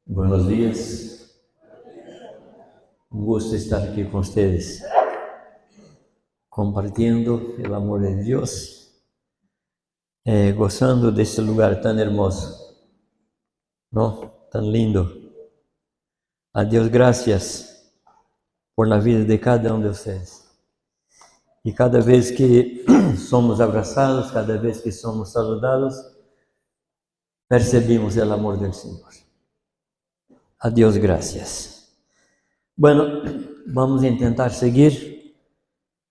Buenos días, un gusto estar aquí con ustedes, compartiendo el amor de Dios, gozando de este lugar tan hermoso, ¿no? Tan lindo. A Dios gracias por la vida de cada uno de ustedes. Y cada vez que somos abrazados, cada vez que somos saludados, percibimos el amor del Señor. A Dios gracias. Bueno, vamos a intentar seguir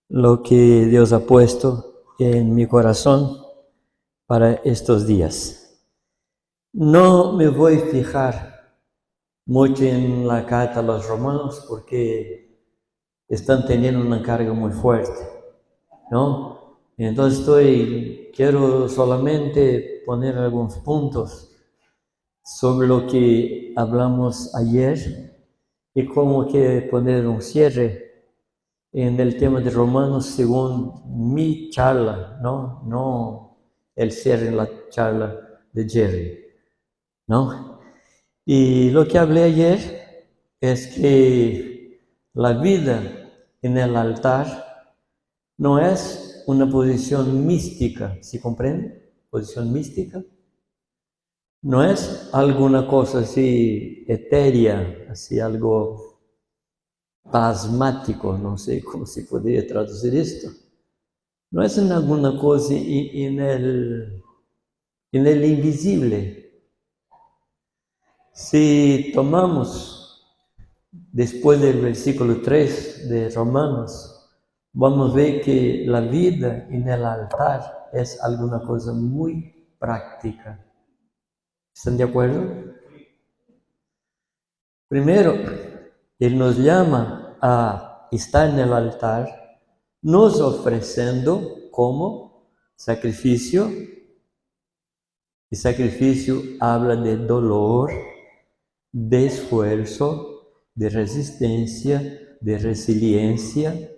lo que Dios ha puesto en mi corazón para estos días. No me voy a fijar mucho en la carta a los romanos porque están teniendo una carga muy fuerte, ¿no? Entonces quiero solamente poner algunos puntos sobre lo que hablamos ayer y como que poner un cierre en el tema de Romanos según mi charla, no el cierre en la charla de Jerry, ¿no? Y lo que hablé ayer es que la vida en el altar no es una posición mística, ¿se comprende? Posición mística. No es alguna cosa así etérea, así algo pasmático, no sé cómo se podría traducir esto. No es en alguna cosa en el invisible. Si tomamos después del versículo 3 de Romanos, vamos a ver que la vida en el altar es alguna cosa muy práctica. ¿Están de acuerdo? Primero, Él nos llama a estar en el altar, nos ofreciendo como sacrificio. Y sacrificio habla de dolor, de esfuerzo, de resistencia, de resiliencia.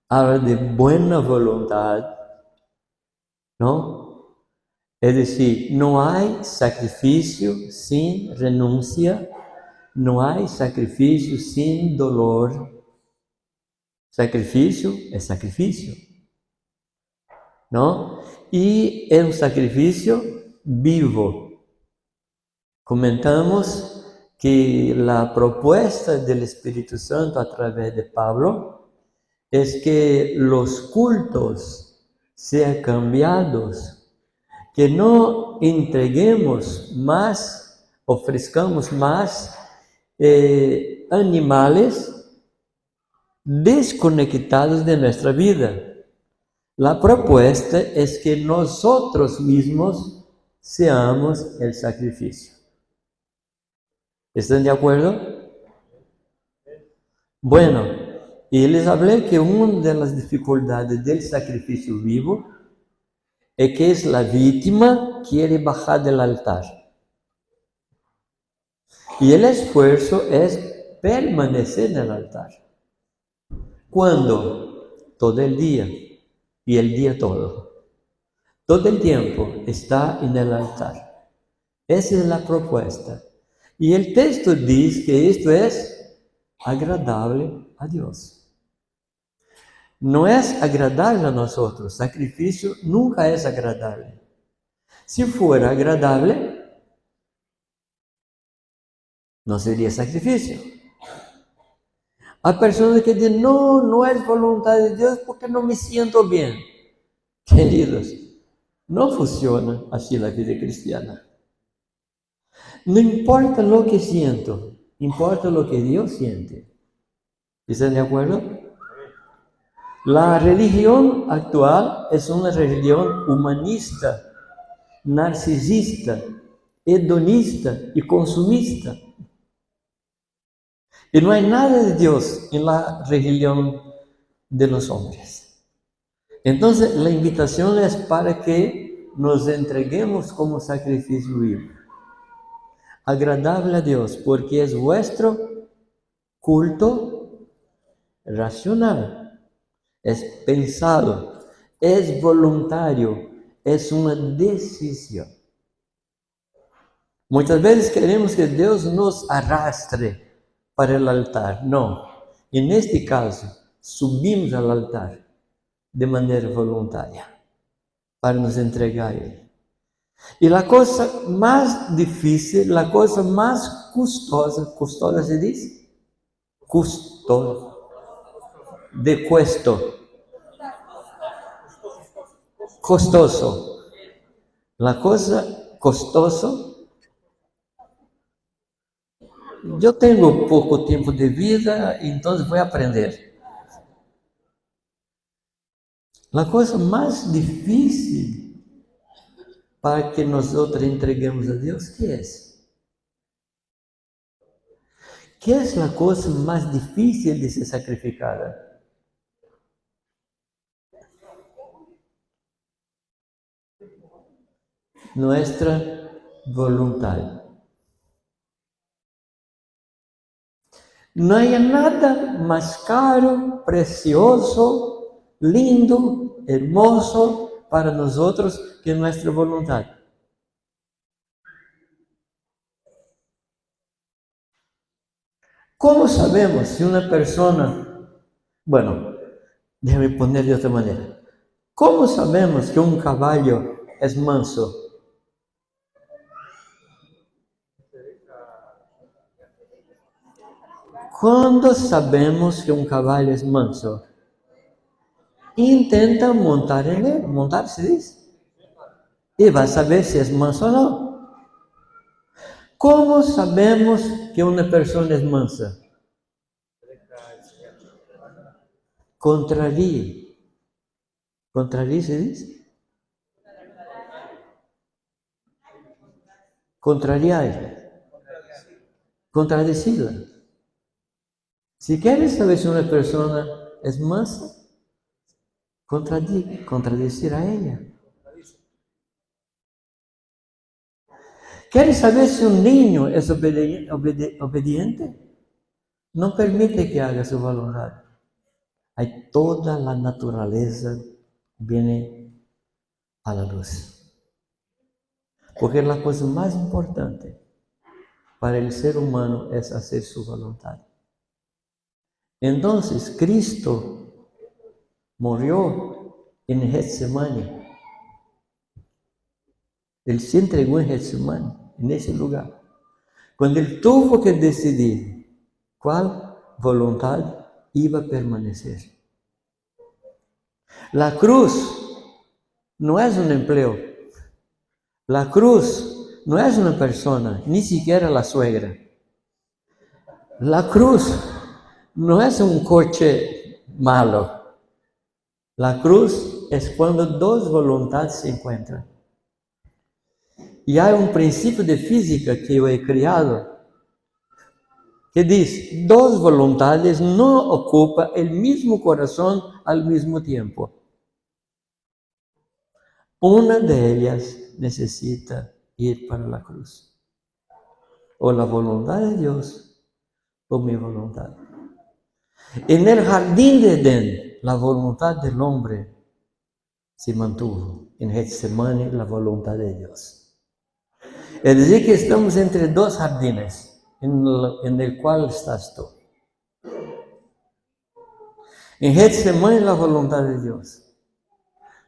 Habla de buena voluntad, ¿no? Es decir, no hay sacrificio sin renuncia, no hay sacrificio sin dolor. Sacrificio es sacrificio, ¿no? Y es un sacrificio vivo. Comentamos que la propuesta del Espíritu Santo a través de Pablo es que los cultos sean cambiados, que no entreguemos más, ofrezcamos más animales desconectados de nuestra vida. La propuesta es que nosotros mismos seamos el sacrificio. ¿Están de acuerdo? Bueno, y les hablé que una de las dificultades del sacrificio vivo es que la víctima quiere bajar del altar. Y el esfuerzo es permanecer en el altar. ¿Cuándo? Todo el día y el día todo. Todo el tiempo está en el altar. Esa es la propuesta. Y el texto dice que esto es agradable a Dios. No es agradable a nosotros. Sacrificio nunca es agradable. Si fuera agradable, no sería sacrificio. Hay personas que dicen, no es voluntad de Dios porque no me siento bien. Queridos, no funciona así la vida cristiana. No importa lo que siento, importa lo que Dios siente. ¿Están de acuerdo? La religión actual es una religión humanista, narcisista, hedonista y consumista. Y no hay nada de Dios en la religión de los hombres. Entonces, la invitación es para que nos entreguemos como sacrificio vivo, agradable a Dios, porque es vuestro culto racional, es pensado, es voluntario, es una decisión. Muchas veces queremos que Dios nos arrastre para el altar. No. En este caso, subimos al altar de manera voluntaria para nos entregar a Él. Y la cosa más difícil, la cosa más costosa se dice, costosa, de costoso. La cosa costoso. Yo tengo poco tiempo de vida, entonces voy a aprender. La cosa más difícil para que nosotros entreguemos a Dios, ¿qué es? ¿Qué es la cosa más difícil de ser sacrificada? Nuestra voluntad. No hay nada más caro, precioso, lindo, hermoso para nosotros que nuestra voluntad. ¿Cómo sabemos si una persona, bueno, déjame poner de otra manera, ¿cómo sabemos que un caballo es manso? ¿Cuándo sabemos que un caballo es manso? Intenta montar en él, montar se dice, y va a saber si es manso o no. ¿Cómo sabemos que una persona es mansa? Contraríe. ¿Contraríe se dice? Contrariar. Contradecirla. Si quieres saber si una persona es mansa, contradecir a ella. ¿Quieres saber si un niño es obediente? No permite que haga su voluntad. Hay toda la naturaleza viene a la luz. Porque la cosa más importante para el ser humano es hacer su voluntad. Entonces, Cristo murió en Getsemaní. Él se entregó en Getsemaní, en ese lugar. Cuando él tuvo que decidir cuál voluntad iba a permanecer. La cruz no es un empleo. La cruz no es una persona, ni siquiera la suegra. La cruz no es un coche malo. La cruz es cuando dos voluntades se encuentran. Y hay un principio de física que yo he creado que dice, dos voluntades no ocupan el mismo corazón al mismo tiempo. Una de ellas necesita ir para la cruz. O la voluntad de Dios o mi voluntad. En el jardín de Edén, la voluntad del hombre se mantuvo. En Getsemaní, la voluntad de Dios. Es decir, que estamos entre dos jardines en el cual estás tú. En Getsemaní, la voluntad de Dios.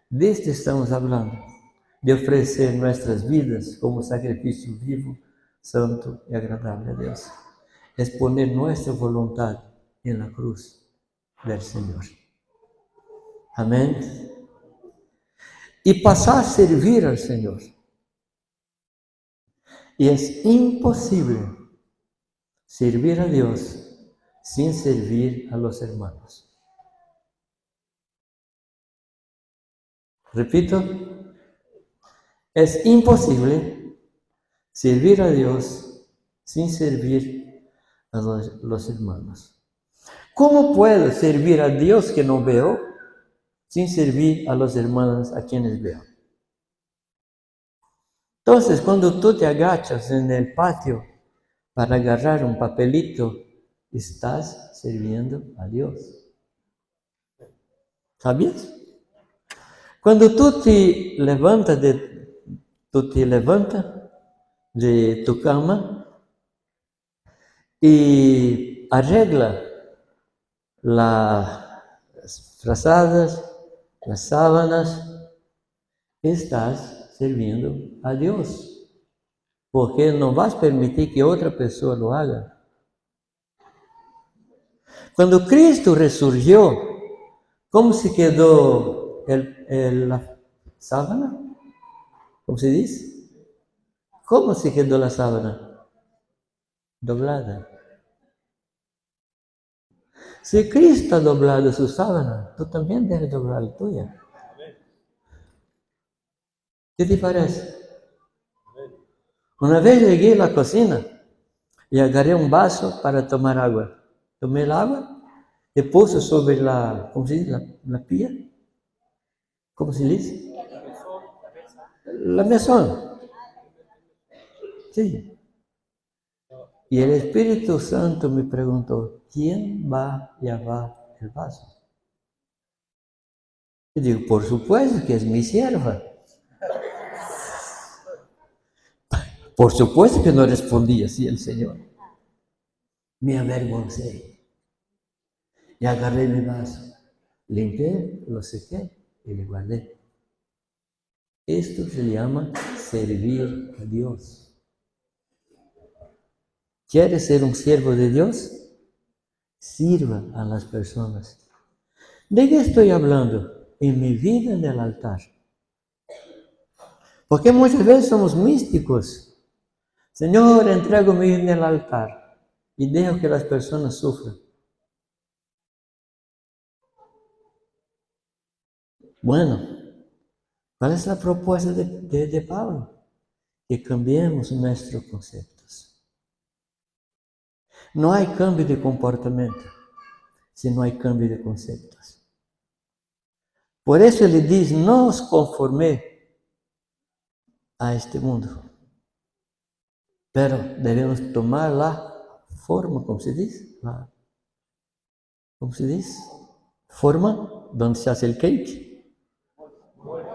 De esto estamos hablando, de ofrecer nuestras vidas como sacrificio vivo, santo y agradable a Dios. Es poner nuestra voluntad en la cruz del Señor. Amén. Y pasar a servir al Señor. Y es imposible servir a Dios sin servir a los hermanos. Repito, es imposible servir a Dios sin servir a los hermanos. ¿Cómo puedo servir a Dios que no veo sin servir a los hermanos a quienes veo? Entonces, cuando tú te agachas en el patio para agarrar un papelito, estás sirviendo a Dios. ¿Sabías? Cuando tú te levantas de tu cama y arregla las frazadas, las sábanas, estás sirviendo a Dios, porque no vas a permitir que otra persona lo haga. Cuando Cristo resurgió, ¿cómo se quedó la sábana? ¿Cómo se dice? ¿Cómo se quedó la sábana? Doblada. Si Cristo ha doblado su sábana, tú también debes doblar la tuya. ¿Qué te parece? Una vez llegué a la cocina y agarré un vaso para tomar agua. Tomé el agua y puse sobre ¿cómo se dice? La pía. ¿Cómo se dice? La mesón. Sí. Y el Espíritu Santo me preguntó, ¿quién va a lavar el vaso? Y digo, por supuesto que es mi sierva. Por supuesto que no respondí así el Señor. Me avergoncé. Y agarré mi vaso. Limpié, lo sequé y le guardé. Esto se llama servir a Dios. ¿Quieres ser un siervo de Dios? Sirva a las personas. ¿De qué estoy hablando? En mi vida en el altar. Porque muchas veces somos místicos. Señor, entrego mi vida en el altar y dejo que las personas sufran. Bueno, ¿cuál es la propuesta de Pablo? Que cambiemos nuestros conceptos. No hay cambio de comportamiento si no hay cambio de conceptos. Por eso ele diz, não os conforme a este mundo. Pero devemos tomar la forma, como se diz? ¿Cómo se dice? Forma donde se hace el cake.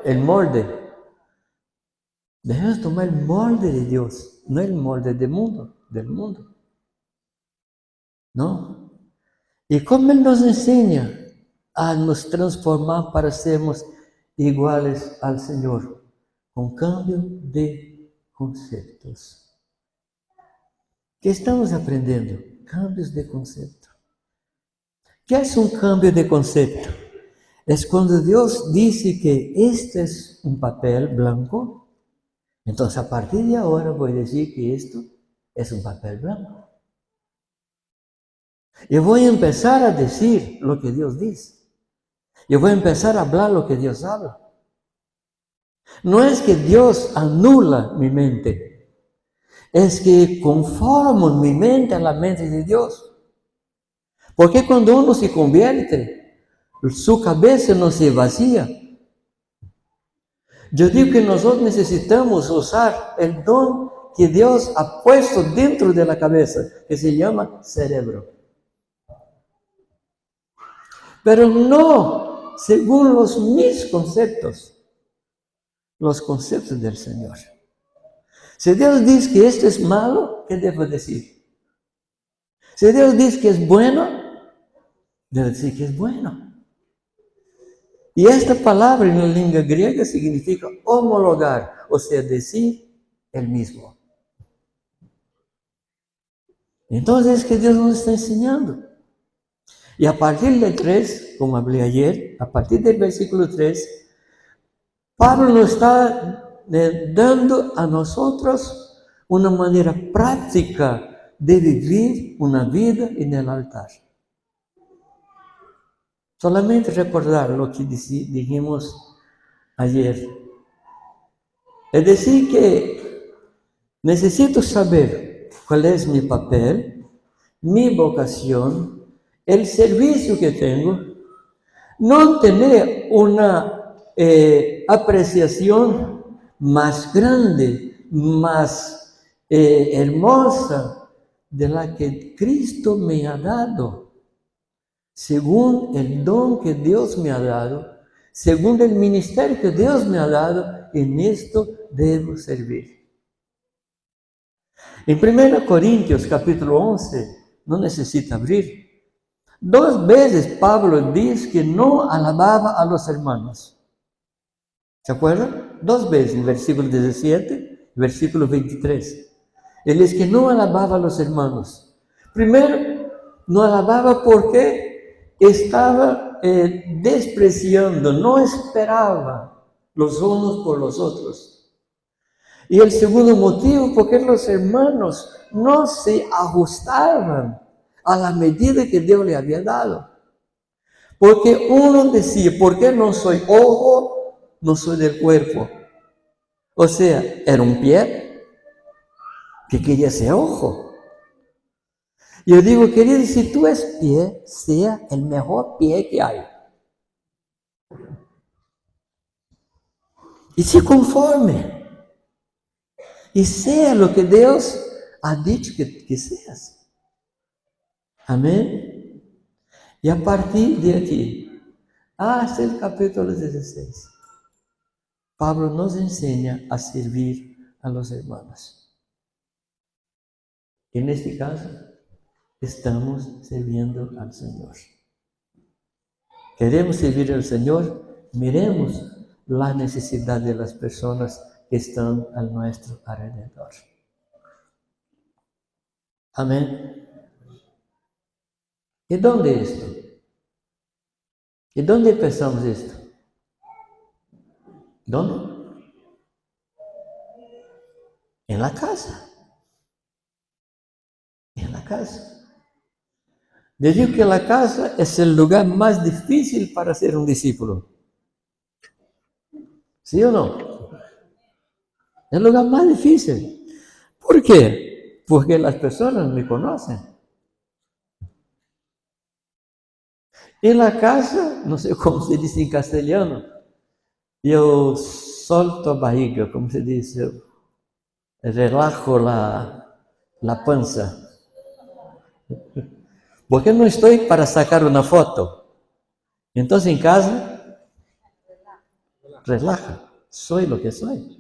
El molde. Debemos tomar el molde de Dios, no el molde del mundo. ¿No? Y cómo Él nos enseña a nos transformar para sermos iguales al Señor, con cambio de conceptos. ¿Qué estamos aprendiendo? Cambios de concepto. ¿Qué es un cambio de concepto? Es cuando Dios dice que este es un papel blanco, entonces a partir de ahora voy a decir que esto es un papel blanco. Y voy a empezar a decir lo que Dios dice. Y voy a empezar a hablar lo que Dios habla. No es que Dios anula mi mente, es que conformo mi mente a la mente de Dios. Porque cuando uno se convierte, su cabeza no se vacía. Yo digo que nosotros necesitamos usar el don que Dios ha puesto dentro de la cabeza, que se llama cerebro. Pero no según mis conceptos, los conceptos del Señor. Si Dios dice que esto es malo, ¿qué debo decir? Si Dios dice que es bueno, debo decir que es bueno. Y esta palabra en la lengua griega significa homologar, o sea, decir el mismo. Entonces es que Dios nos está enseñando. Y a partir del 3, como hablé ayer, a partir del versículo 3, Pablo nos está dando a nosotros una manera práctica de vivir una vida en el altar. Solamente recordar lo que dijimos ayer. Es decir, que necesito saber cuál es mi papel, mi vocación, el servicio que tengo, no tener una apreciación más grande, más hermosa de la que Cristo me ha dado. Según el don que Dios me ha dado, según el ministerio que Dios me ha dado, en esto debo servir. En 1 Corintios capítulo 11, no necesita abrir. 2 veces Pablo dice que no alababa a los hermanos. ¿Se acuerdan? 2 veces, en versículo 17 y versículo 23. Él dice que no alababa a los hermanos. Primero, no alababa porque estaba despreciando, no esperaba los unos por los otros. Y el segundo motivo, porque los hermanos no se ajustaban a la medida que Dios le había dado. Porque uno decía, ¿por qué no soy ojo? No soy del cuerpo. O sea, era un pie que quería ser ojo. Yo digo, querido, si tú es pie, sea el mejor pie que hay. Y se conforme. Y sea lo que Dios ha dicho que seas. Amén. Y a partir de aquí, hasta el capítulo 16, Pablo nos enseña a servir a los hermanos. En este caso, estamos sirviendo al Señor. Queremos servir al Señor, miremos la necesidad de las personas que están a nuestro alrededor. Amén. ¿Y dónde esto? ¿Y dónde empezamos esto? ¿Dónde? En la casa. En la casa. Yo digo que la casa es el lugar más difícil para ser un discípulo. ¿Sí o no? Es el lugar más difícil. ¿Por qué? Porque las personas me conocen. En la casa, no sé cómo se dice en castellano, yo solto a barriga, como se dice, relajo la panza. Porque no estoy para sacar una foto. Entonces en casa, relaja, soy lo que soy.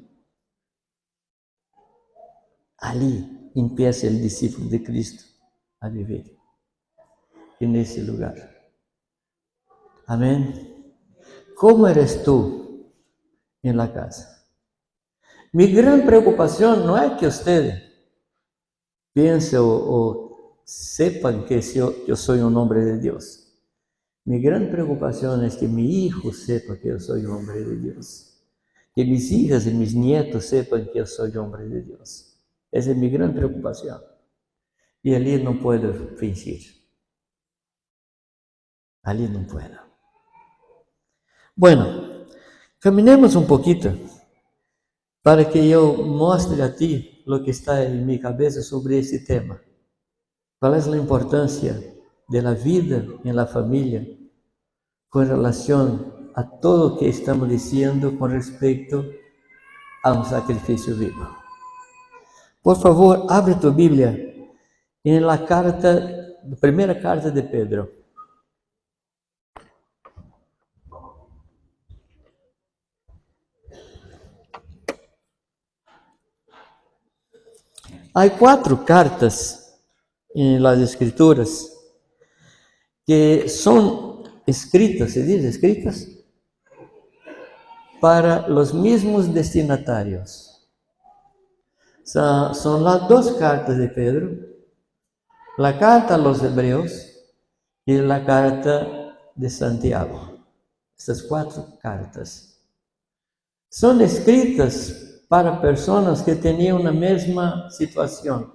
Allí empieza el discípulo de Cristo a vivir, en ese lugar. Amén. ¿Cómo eres tú en la casa? Mi gran preocupación no es que ustedes piensen o sepan que yo soy un hombre de Dios. Mi gran preocupación es que mi hijo sepa que yo soy un hombre de Dios. Que mis hijas y mis nietos sepan que yo soy hombre de Dios. Esa es mi gran preocupación. Y allí no puedo fingir. Allí no puedo. Bueno, caminemos un poquito para que yo muestre a ti lo que está en mi cabeza sobre este tema. ¿Cuál es la importancia de la vida en la familia con relación a todo lo que estamos diciendo con respecto a un sacrificio vivo? Por favor, abre tu Biblia en la primera carta de Pedro. Hay 4 cartas en las Escrituras que son escritas, ¿se dice escritas? Para los mismos destinatarios. Son las 2 cartas de Pedro, la carta a los Hebreos y la carta de Santiago. Estas 4 cartas son escritas para personas que tenían una misma situación,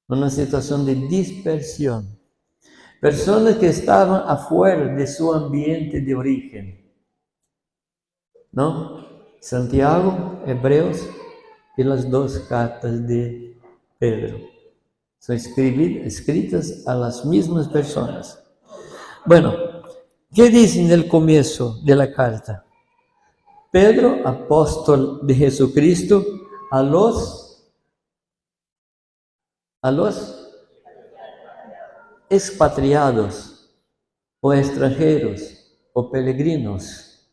una situación de dispersión. Personas que estaban afuera de su ambiente de origen, ¿no? Santiago, Hebreos y las 2 cartas de Pedro. Son escritas a las mismas personas. Bueno, ¿qué dice en el comienzo de la carta? Pedro, apóstol de Jesucristo, a los expatriados o extranjeros o peregrinos,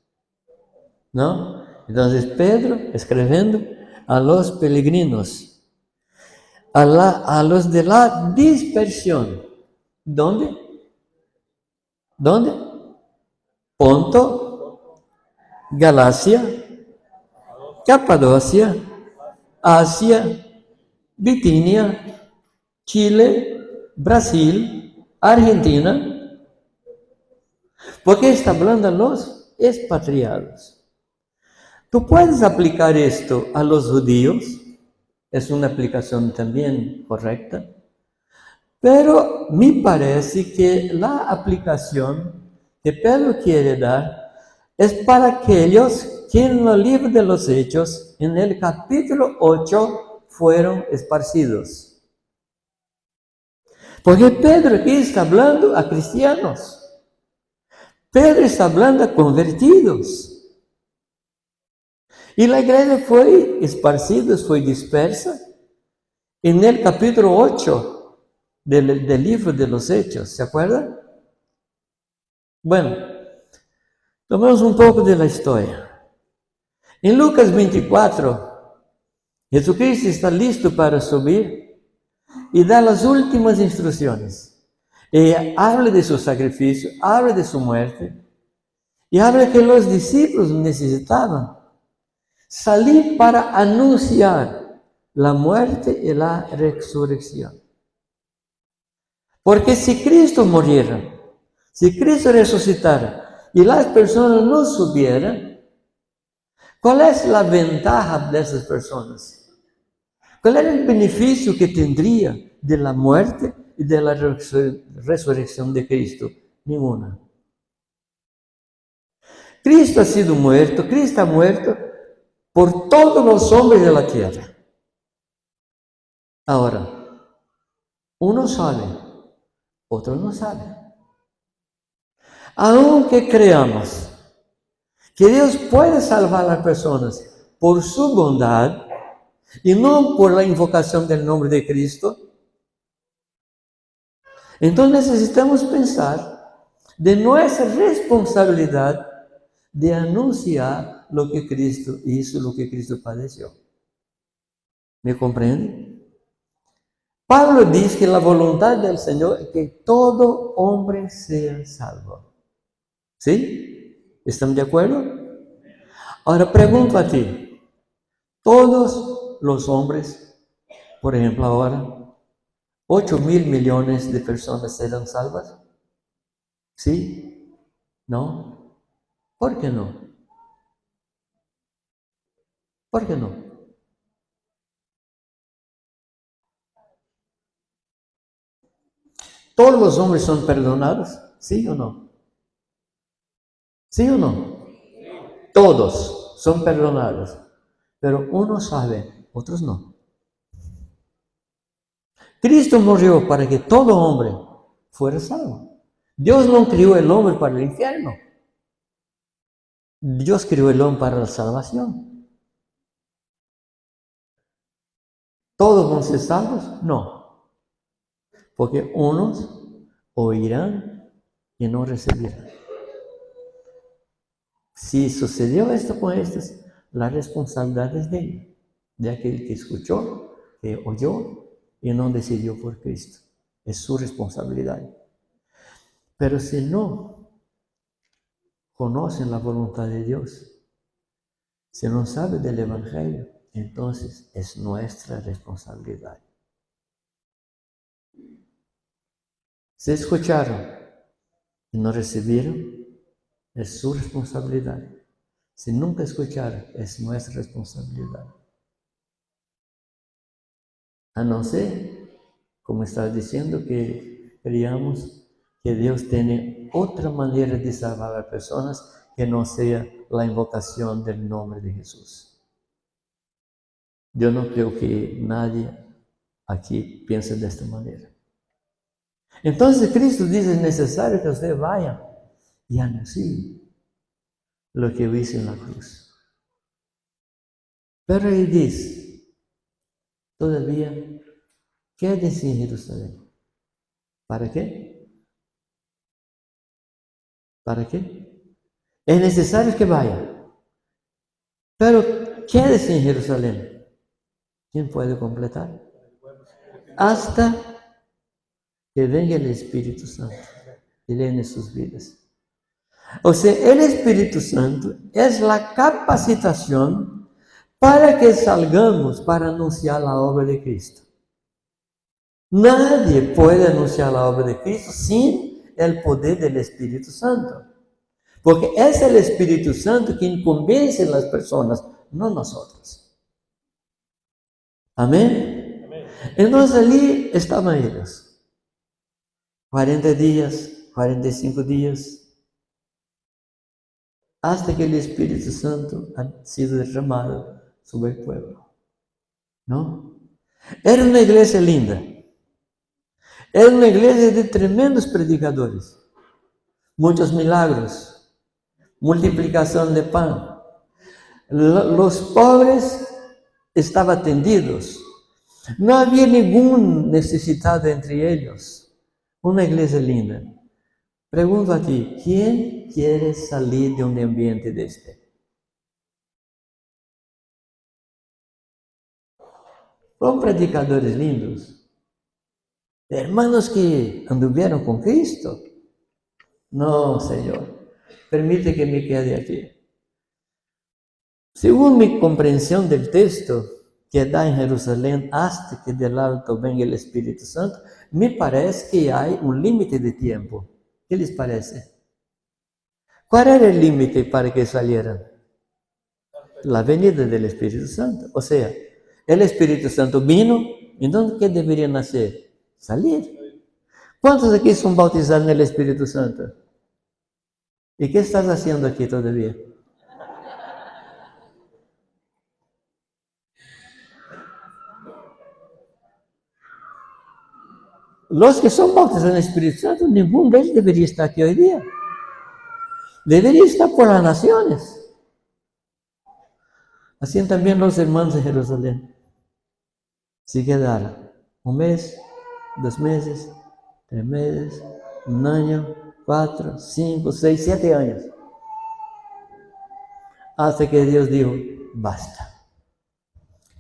¿no? Entonces Pedro escribiendo a los peregrinos. a los de la dispersión. ¿Dónde? ¿Dónde? Ponto, Galacia, Capadocia, Asia, Bitinia, Chile, Brasil, Argentina. Porque está hablando a los expatriados. Tú puedes aplicar esto a los judíos, es una aplicación también correcta, pero me parece que la aplicación que Pedro quiere dar es para aquellos que en el libro de los Hechos, en el capítulo 8, fueron esparcidos. Porque Pedro aquí está hablando a cristianos. Pedro está hablando a convertidos. Y la iglesia fue esparcida, fue dispersa. En el capítulo 8 del libro de los Hechos, ¿se acuerdan? Bueno, tomemos un poco de la historia. En Lucas 24, Jesucristo está listo para subir y da las últimas instrucciones. Habla de su sacrificio, habla de su muerte y habla que los discípulos necesitaban salir para anunciar la muerte y la resurrección. Porque si Cristo muriera, si Cristo resucitara y las personas no subieran, ¿cuál es la ventaja de esas personas? ¿Cuál era el beneficio que tendría de la muerte y de la resurrección de Cristo? Ninguna. Cristo ha sido muerto, Cristo ha muerto por todos los hombres de la tierra. Ahora, uno sabe, otro no sabe. Aunque creamos que Dios puede salvar a las personas por su bondad y no por la invocación del nombre de Cristo, entonces necesitamos pensar de nuestra responsabilidad de anunciar lo que Cristo hizo, lo que Cristo padeció. ¿Me comprende? Pablo dice que la voluntad del Señor es que todo hombre sea salvo. ¿Sí? ¿Están de acuerdo? Ahora pregunto a ti, todos los hombres, por ejemplo ahora, 8.000 millones de personas serán salvas? ¿Sí? ¿No? ¿Por qué no? ¿Por qué no? ¿Todos los hombres son perdonados? ¿Sí o no? ¿Sí o no? Todos son perdonados, pero unos saben, otros no. Cristo murió para que todo hombre fuera salvo. Dios no crió el hombre para el infierno. Dios crió el hombre para la salvación. ¿Todos van a ser salvos? No. Porque unos oirán y no recibirán. Si sucedió esto con estos, la responsabilidad es de ellos, de aquel que escuchó, que oyó y no decidió por Cristo. Es su responsabilidad. Pero si no conocen la voluntad de Dios, si no saben del Evangelio, entonces es nuestra responsabilidad. Si escucharon y no recibieron, es su responsabilidad. Si nunca escucharon, es nuestra responsabilidad. A no ser, como estaba diciendo, que creamos que Dios tiene otra manera de salvar a las personas que no sea la invocación del nombre de Jesús. Yo no creo que nadie aquí piense de esta manera. Entonces Cristo dice, es necesario que usted vaya y anuncie lo que hice en la cruz. Pero Él dice, todavía, quédese en Jerusalén. ¿Para qué? ¿Para qué? Es necesario que vaya. Pero quédese en Jerusalén. ¿Quién puede completar? hasta que venga el Espíritu Santo y llene sus vidas. O sea, el Espíritu Santo es la capacitación para que salgamos para anunciar la obra de Cristo. Nadie puede anunciar la obra de Cristo sin el poder del Espíritu Santo. Porque es el Espíritu Santo quien convence a las personas, no nosotros. Amén. Amén. Entonces allí estaban ellos. 40 días, 45 días, hasta que el Espíritu Santo ha sido derramado sobre el pueblo. ¿No? Era una iglesia linda. Era una iglesia de tremendos predicadores. Muchos milagros. Multiplicación de pan. Los pobres estaban atendidos. No había ningún necesitado entre ellos. Una iglesia linda. Pregunto a ti, ¿quién quiere salir de un ambiente de este? Son predicadores lindos. Hermanos que anduvieron con Cristo. No, Señor, permite que me quede aquí. Según mi comprensión del texto que da en Jerusalén hasta que del alto venga el Espíritu Santo, me parece que hay un límite de tiempo. ¿Qué les parece? ¿Cuál era el límite para que salieran? La venida del Espíritu Santo. O sea, el Espíritu Santo vino, entonces ¿qué deberían hacer? Salir. ¿Cuántos aquí son bautizados en el Espíritu Santo? ¿Y qué estás haciendo aquí todavía? Los que son bautizados en el Espíritu Santo, ninguno de ellos debería estar aquí hoy día. Debería estar por las naciones. Así también los hermanos de Jerusalén. Si quedaron 1 mes, 2 meses, 3 meses, 1 año, 4, 5, 6, 7 años. Hasta que Dios dijo, basta.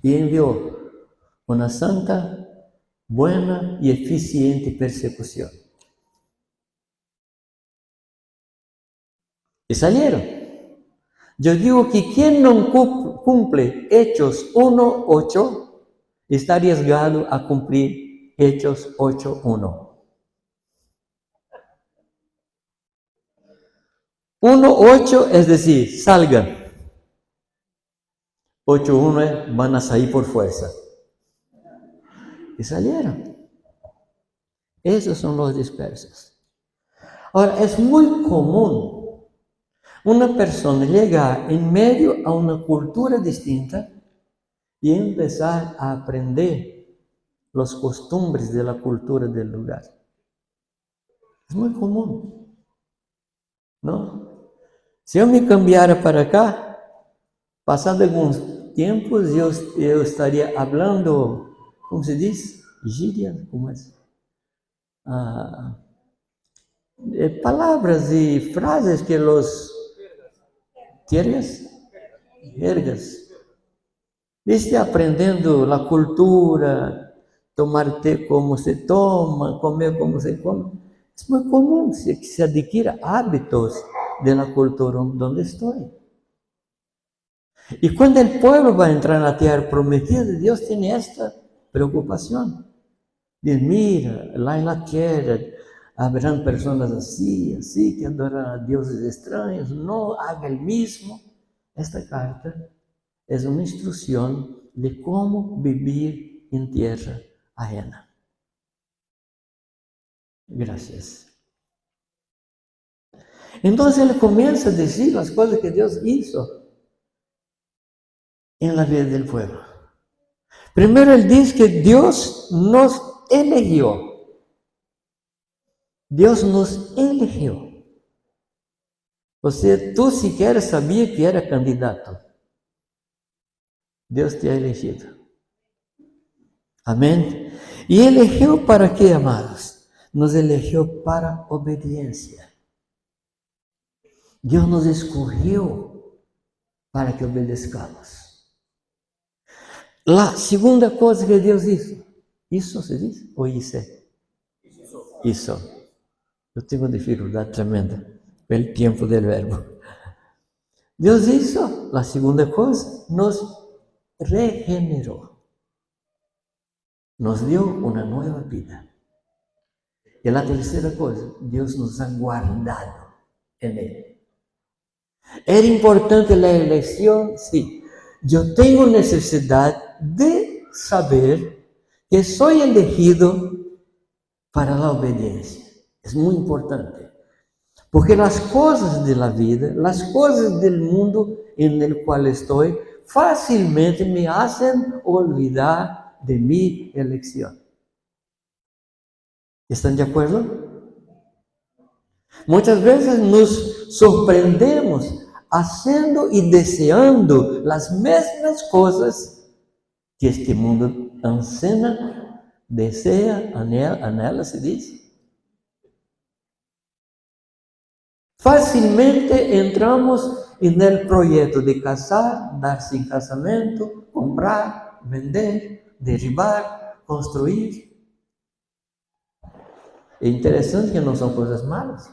Y envió una santa, buena y eficiente persecución. Y salieron. Yo digo que quien no cumple Hechos 1:8 está arriesgado a cumplir Hechos 8:1. 1:8 es decir, salgan. 8:1 es van a salir por fuerza. Y salieron. Esos son los dispersos. Ahora, es muy común una persona llegar en medio a una cultura distinta y empezar a aprender las costumbres de la cultura del lugar. Es muy común, ¿no? Si yo me cambiara para acá, pasado algunos tiempos, yo estaría hablando, ¿cómo se dice? Gíria, ¿cómo es? Palabras y frases que los jergas, viste, aprendendo la cultura, tomar té como se toma, comer como se come. Es muy común que se adquiera hábitos de la cultura donde estoy. Y cuando el pueblo va a entrar en la tierra prometida, Dios tiene esta preocupación. Dice, mira, lá en la tierra habrán personas así, que adoran a dioses extraños, no haga el mismo. Esta carta es una instrucción de cómo vivir en tierra ajena. Gracias. Entonces él comienza a decir las cosas que Dios hizo en la vida del pueblo. Primero él dice que Dios nos eligió. Dios nos eligió. O sea, tú siquiera sabías que era candidato. Dios te ha elegido. Amén. ¿Y eligió para qué, amados? Nos eligió para obediencia. Dios nos escogió para que obedezcamos. La segunda cosa que Dios hizo, Isso se diz? Ou hice? Hizo. Eu tenho dificuldade tremenda pelo tempo do verbo. Deus hizo. A segunda coisa, nos regenerou. Nos deu uma nova vida. E a terceira coisa, Deus nos ha guardado em Ele. Era importante a eleição? Sim. Eu tenho necessidade de saber que sou elegido para a obediência. É muito importante. Porque as coisas da vida, as coisas do mundo em el qual estou, facilmente me hacen olvidar de minha eleição. ¿Estão de acordo? Muitas vezes nos surpreendemos haciendo e deseando as mesmas coisas que este mundo ensina, deseja, anela, se diz. Facilmente entramos no projeto de casar, dar-se em casamento, comprar, vender, derribar, construir. É interessante que não são coisas malas.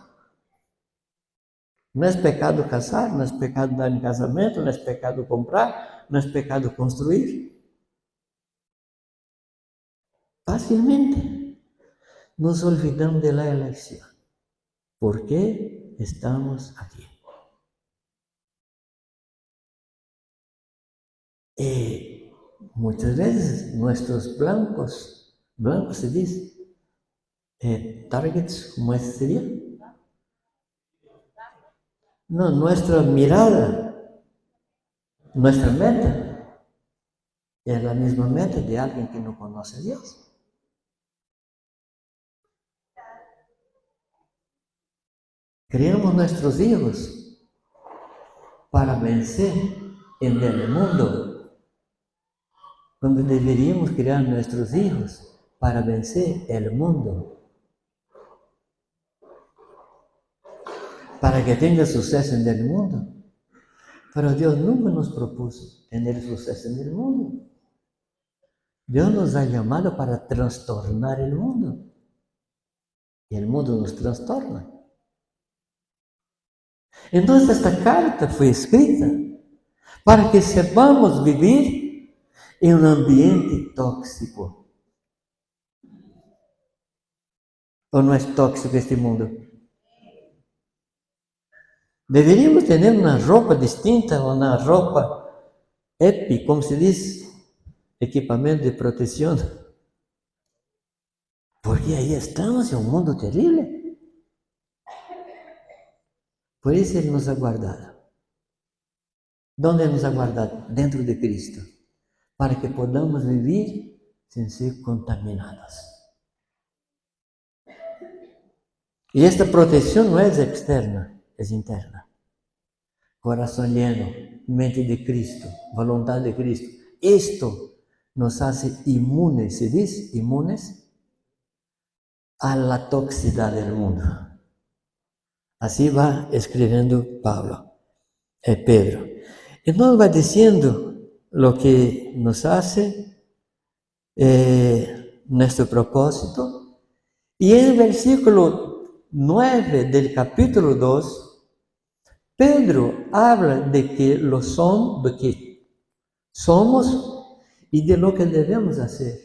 Não é pecado casar, não é pecado dar em casamento, não é pecado comprar, não é pecado construir. Facilmente nos olvidamos da eleição. ¿Por qué estamos aquí? Muchas veces nuestros blancos se dice, targets, ¿cómo sería? No, nuestra mirada, nuestra meta, es la misma meta de alguien que no conoce a Dios. Criamos nuestros hijos para vencer en el mundo, cuando deberíamos criar nuestros hijos para vencer el mundo, para que tenga suceso en el mundo. Pero Dios nunca nos propuso tener suceso en el mundo. Dios nos ha llamado para trastornar el mundo. Y el mundo nos trastorna. Entonces esta carta fue escrita para que sepamos vivir en un ambiente tóxico. ¿O no es tóxico este mundo? Deveríamos tener una ropa distinta, una ropa EPI, como se dice, equipamento de protección. Porque ahí estamos en un mundo terrible. Por eso Él nos ha guardado. ¿Dónde nos ha guardado? Dentro de Cristo. Para que podamos vivir sin ser contaminados. Y esta protección no es externa, es interna. Corazón lleno, mente de Cristo, voluntad de Cristo. Esto nos hace inmunes, ¿se dice? Inmunes a la toxicidad del mundo. Así va escribiendo Pedro. Entonces va diciendo lo que nos hace nuestro propósito. Y en el versículo 9 del capítulo 2, Pedro habla de que de que somos y de lo que debemos hacer.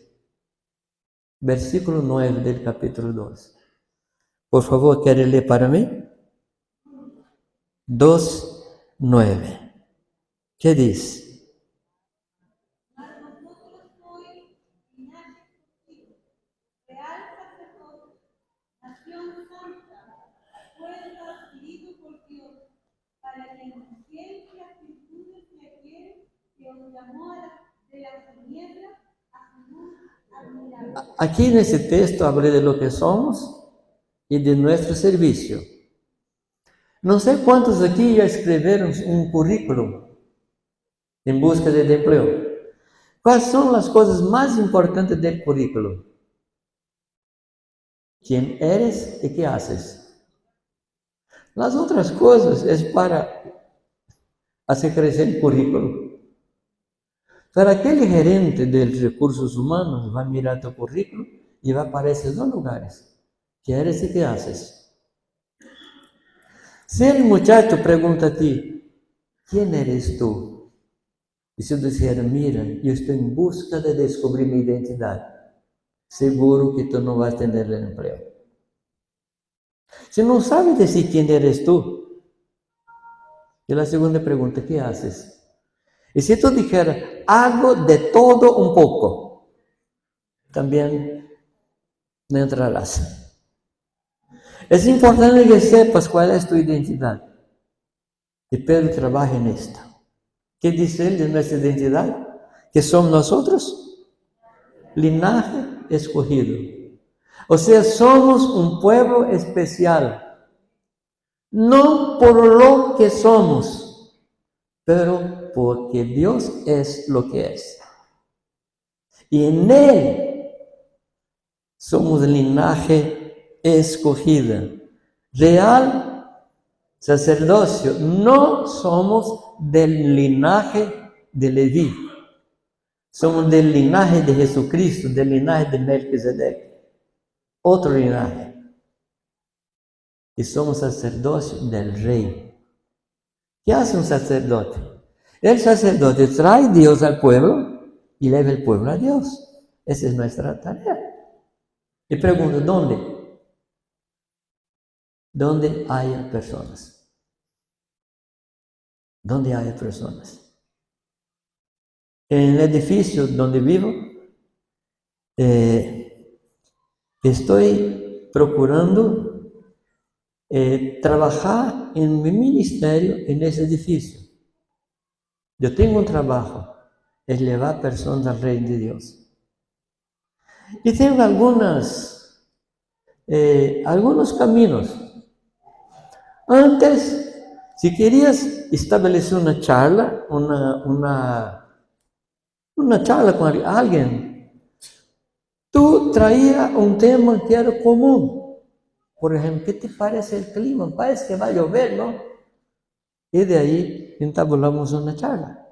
Versículo 9 del capítulo 2. Por favor, ¿quiere leer para mí? 2:9. ¿Qué dice? Mas vosotros sois linaje escogido, real sacerdocio, nación santa, pueblo adquirido por Dios, para que anunciéis las virtudes de aquel que os llamó de las tinieblas a su luz admirable. Aquí en ese texto hablé de lo que somos y de nuestro servicio. No sé cuántos aquí ya escribieron un currículum en busca de empleo. ¿Cuáles son las cosas más importantes del currículum? ¿Quién eres y qué haces? Las otras cosas es para hacer crecer el currículum. Pero aquele gerente de recursos humanos vai mirar teu currículo e vai aparecer dois lugares. Que eres e que haces. Se o muchacho pergunta a ti, quem eres tu? E se eu disser, mira, eu estou em busca de descobrir minha identidade, seguro que tu não vas ter emprego. Se não sabe dizer quem eres tu, e a segunda pergunta, que haces? E se tu disser, hago de todo um pouco, também não entrarás. É importante que sepas qual é a tua identidade. E Pedro trabalha nesta. ¿Qué dice él de nuestra identidad? Que somos nosotros linaje escogido. O sea, somos un pueblo especial. No por lo que somos, pero porque Dios es lo que es. Y en Él somos linaje escogida. Real sacerdocio. No somos del linaje de Leví. Somos del linaje de Jesucristo, del linaje de Melquisedec. Otro linaje. Y somos sacerdocio del rey. ¿Qué hace un sacerdote? El sacerdote trae a Dios al pueblo y lleva el pueblo a Dios. Esa es nuestra tarea. Y pregunto, ¿dónde? ¿Dónde hay personas? ¿Dónde hay personas? En el edificio donde vivo, estoy procurando trabajar en mi ministerio en ese edificio. Yo tengo un trabajo, es llevar personas al reino de Dios. Y tengo algunos caminos. Antes, si querías establecer una charla, una charla con alguien, tú traías un tema que era común. Por ejemplo, ¿qué te parece el clima? Parece que va a llover, ¿no? Y de ahí entablamos una charla.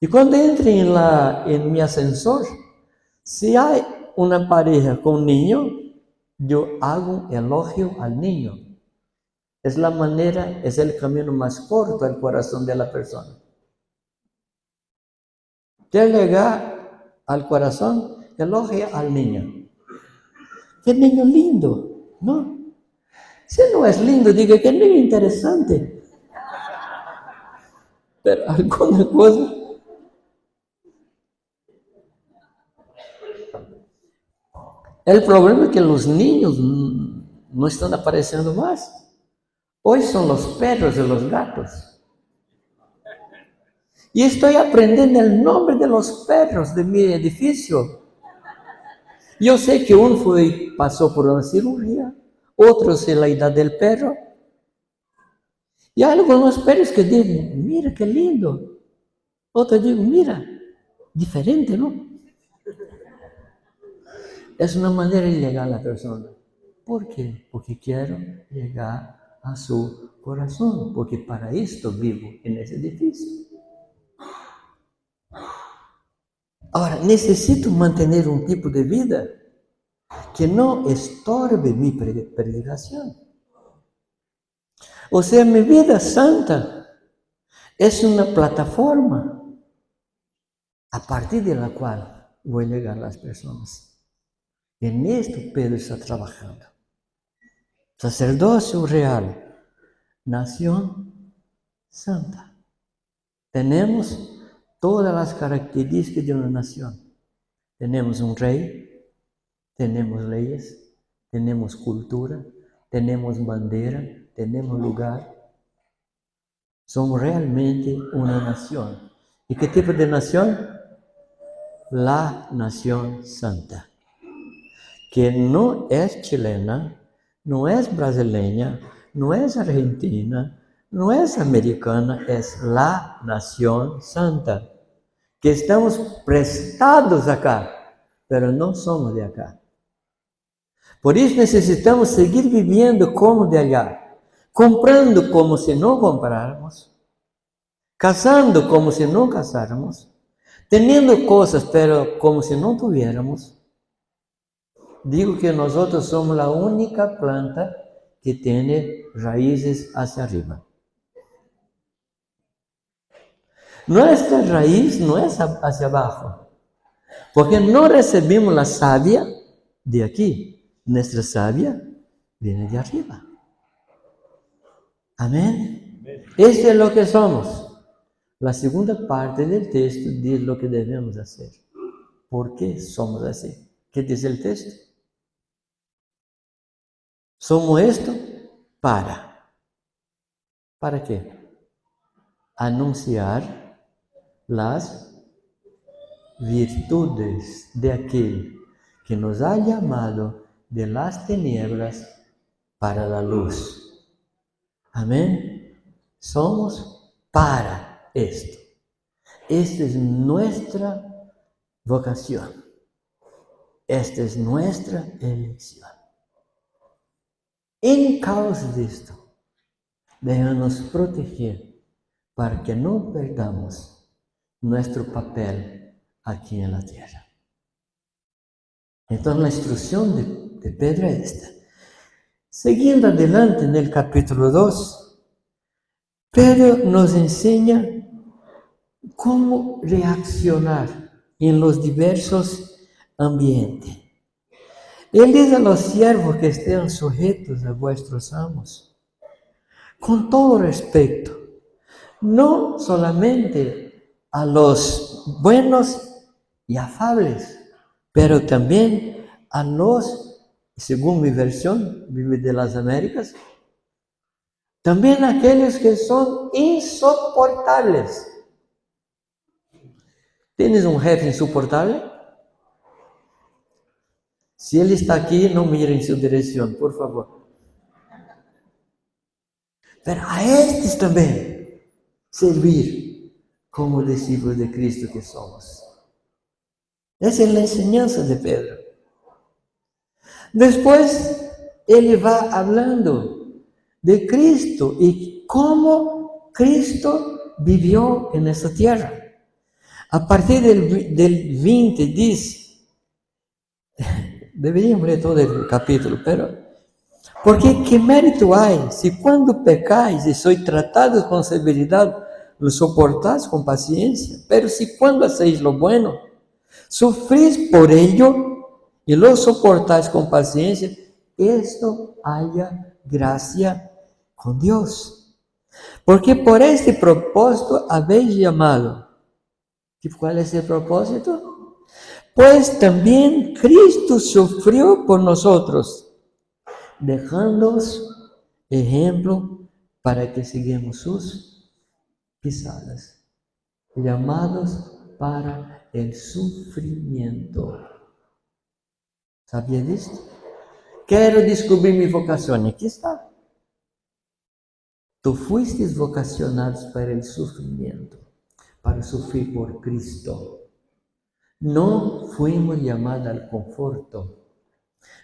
Y cuando entre en mi ascensor, si hay una pareja con un niño, yo hago un elogio al niño. Es la manera, es el camino más corto al corazón de la persona. De llegar al corazón, elogia al niño. ¡Qué niño lindo! ¿No? Si no es lindo, diga que niño interesante. Pero alguna cosa. El problema es que los niños no están apareciendo más. Hoy son los perros y los gatos. Y estoy aprendiendo el nombre de los perros de mi edificio. Yo sé que uno pasó por una cirugía, otros en la edad del perro. Y hay algunos perros que dicen, mira qué lindo. Otros dicen, mira, diferente, ¿no? Es una manera de llegar a la persona. ¿Por qué? Porque quiero llegar a su corazón, porque para esto vivo en ese edificio. Ahora, necesito mantener un tipo de vida que no estorbe mi predicación. O sea, mi vida santa es una plataforma a partir de la cual voy a llegar a las personas. En esto Pedro está trabajando. Sacerdocio real, nación santa. Tenemos todas las características de una nación. Tenemos un rey, tenemos leyes, tenemos cultura, tenemos bandera, tenemos lugar. Somos realmente una nación. ¿Y qué tipo de nación? La nación santa. Que no es chilena, no es brasileña, no es argentina, no es americana, es la nación santa. Que estamos prestados acá, pero no somos de acá. Por isso necessitamos seguir vivendo como de allá, comprando como se não compráramos, casando como si no casáramos, teniendo cosas, pero como si no tuviéramos. Digo que nosotros somos la única planta que tiene raíces hacia arriba. Nuestra raíz no es hacia abajo, porque no recibimos la savia de aquí. Nuestra savia viene de arriba. Amén. Eso es lo que somos. La segunda parte del texto dice lo que debemos hacer. ¿Por qué somos así? ¿Qué dice el texto? Somos esto para. ¿Para qué? Anunciar las virtudes de aquel que nos ha llamado de las tinieblas para la luz. Amén. Somos para esto. Esta es nuestra vocación. Esta es nuestra elección. En causa de esto, déjanos proteger para que no perdamos nuestro papel aquí en la tierra. Entonces la instrucción de Pedro es esta. Siguiendo adelante en el capítulo 2, Pedro nos enseña cómo reaccionar en los diversos ambientes. Él dice a los siervos que estén sujetos a vuestros amos, con todo respeto, no solamente a los buenos y afables, pero también a los, según mi versión, Biblia de las Américas, también a aquellos que son insoportables. ¿Tienes un jefe insoportable? Si él está aquí, no mire en su dirección, por favor. Pero a estos también servir como discípulos de Cristo que somos. Esa es la enseñanza de Pedro. Después, él va hablando de Cristo y cómo Cristo vivió en esta tierra. A partir del 20 dice, deberíamos leer todo el capítulo, pero porque qué mérito hay si cuando pecáis y sois tratados con severidad, lo soportáis con paciencia, pero si cuando hacéis lo bueno, sufrís por ello y lo soportáis con paciencia, esto haya gracia con Dios. Porque por este propósito habéis llamado. ¿Y cuál es el propósito? Pues también Cristo sufrió por nosotros, dejándonos ejemplo para que sigamos sus pisadas, llamados para el sufrimiento. ¿Sabías esto? Quiero descubrir mi vocación. Aquí está. Tú fuiste vocacionado para el sufrimiento, para sufrir por Cristo. No fuimos llamados al conforto.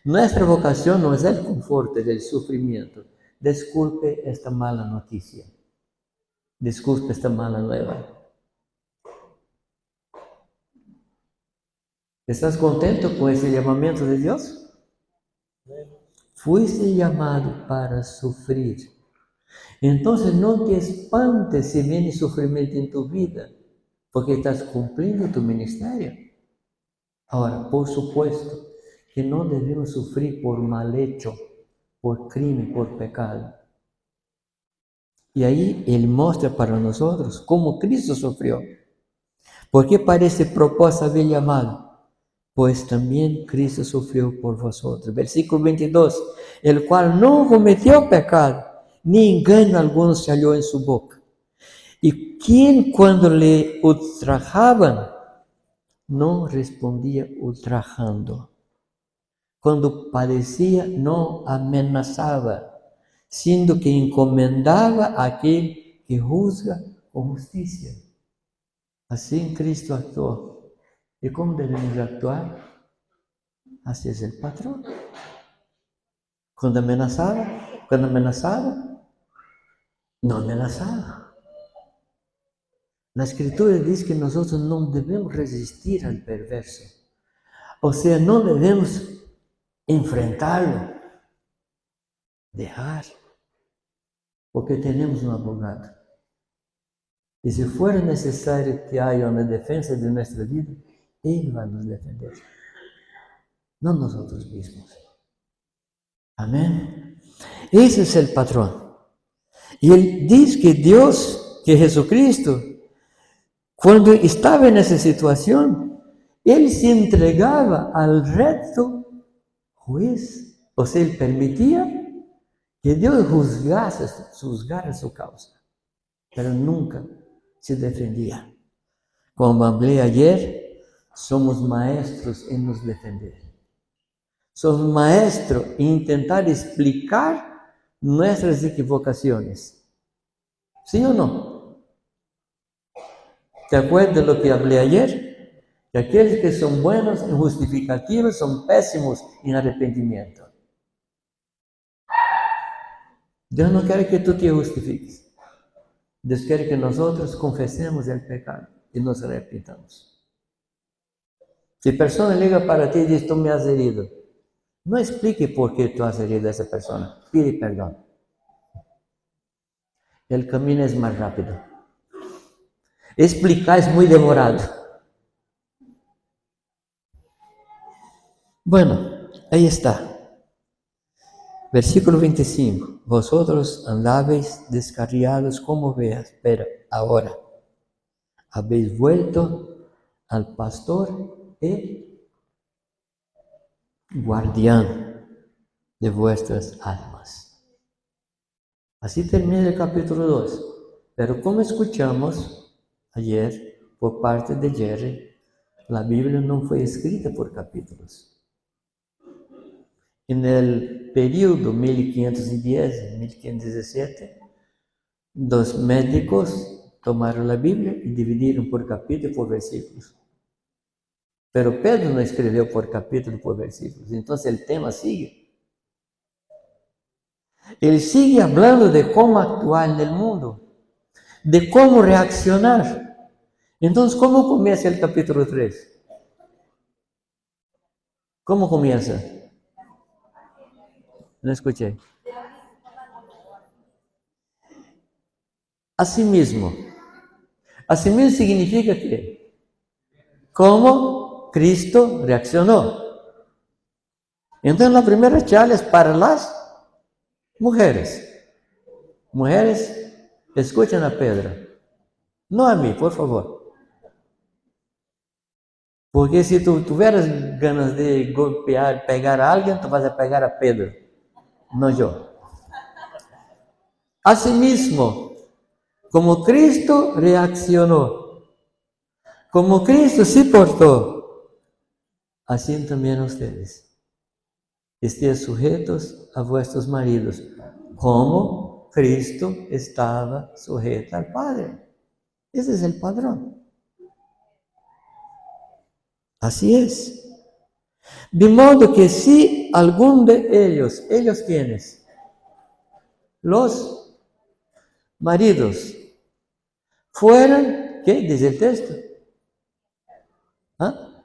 Nuestra vocación no es el conforto, es el sufrimiento. Disculpe esta mala noticia. Disculpe esta mala nueva. ¿Estás contento con ese llamamiento de Dios? Fuiste llamado para sufrir. Entonces no te espantes si viene sufrimiento en tu vida, porque estás cumpliendo tu ministerio. Ahora, por supuesto que no debemos sufrir por mal hecho, por crimen, por pecado. Y ahí Él muestra para nosotros cómo Cristo sufrió. Porque para ese propósito había llamado. Pues también Cristo sufrió por vosotros. Versículo 22. El cual no cometió pecado, ni engaño alguno se halló en su boca. Y quien cuando le ultrajaban, no respondía ultrajando. Cuando padecía, no amenazaba, siendo que encomendaba a aquel que juzga con justicia. Así Cristo actuó. ¿Y cómo debemos actuar? Así es el patrón. Cuando amenazaba, no amenazaba. La Escritura dice que nosotros no debemos resistir al perverso. O sea, no debemos enfrentarlo, dejar, porque tenemos un abogado. Y si fuera necesario que haya una defensa de nuestra vida, Él va a nos defender, no nosotros mismos. Amén. Ese es el patrón. Y Él dice que Dios, que Jesucristo, cuando estaba en esa situación, Él se entregaba al recto juez. O sea, Él permitía que Dios juzgara su causa, pero nunca se defendía. Como hablé ayer, somos maestros en nos defender. Somos maestros en intentar explicar nuestras equivocaciones. ¿Sí o no? ¿Te acuerdas de lo que hablé ayer? Que aquellos que son buenos en justificativos son pésimos en arrepentimiento. Dios no quiere que tú te justifiques. Dios quiere que nosotros confesemos el pecado y nos arrepintamos. Si persona llega para ti y dice, tú me has herido, no explique por qué tú has herido a esa persona. Pide perdón. El camino es más rápido. Explicar es muy demorado. Bueno, ahí está. Versículo 25. Vosotros andabais descarriados como ovejas, pero ahora habéis vuelto al pastor y guardián de vuestras almas. Así termina el capítulo 2. Pero como escuchamos ayer por parte de Jerry, la Biblia no fue escrita por capítulos. En el período 1510 y 1517, los médicos tomaron la Biblia y dividieron por capítulo y por versículos. Pero Pedro no escribió por capítulo y por versículos. Entonces el tema sigue. Él sigue hablando de cómo actuar en el mundo, de cómo reaccionar. Entonces, ¿cómo comienza el capítulo 3? ¿Cómo comienza? No escuché. Asimismo. Asimismo significa que cómo Cristo reaccionó. Entonces la primera charla es para las mujeres. Mujeres, escuchen a Pedro. No a mí, por favor. Porque si tú tuvieras ganas de golpear, pegar a alguien, tú vas a pegar a Pedro, no yo. Asimismo, como Cristo reaccionó, como Cristo se portó, así también ustedes. Estén sujetos a vuestros maridos, como Cristo estaba sujeto al Padre. Ese es el padrón. Así es. De modo que si alguno de ellos ¿quiénes? Los maridos, fueran, ¿qué dice el texto? ¿Ah?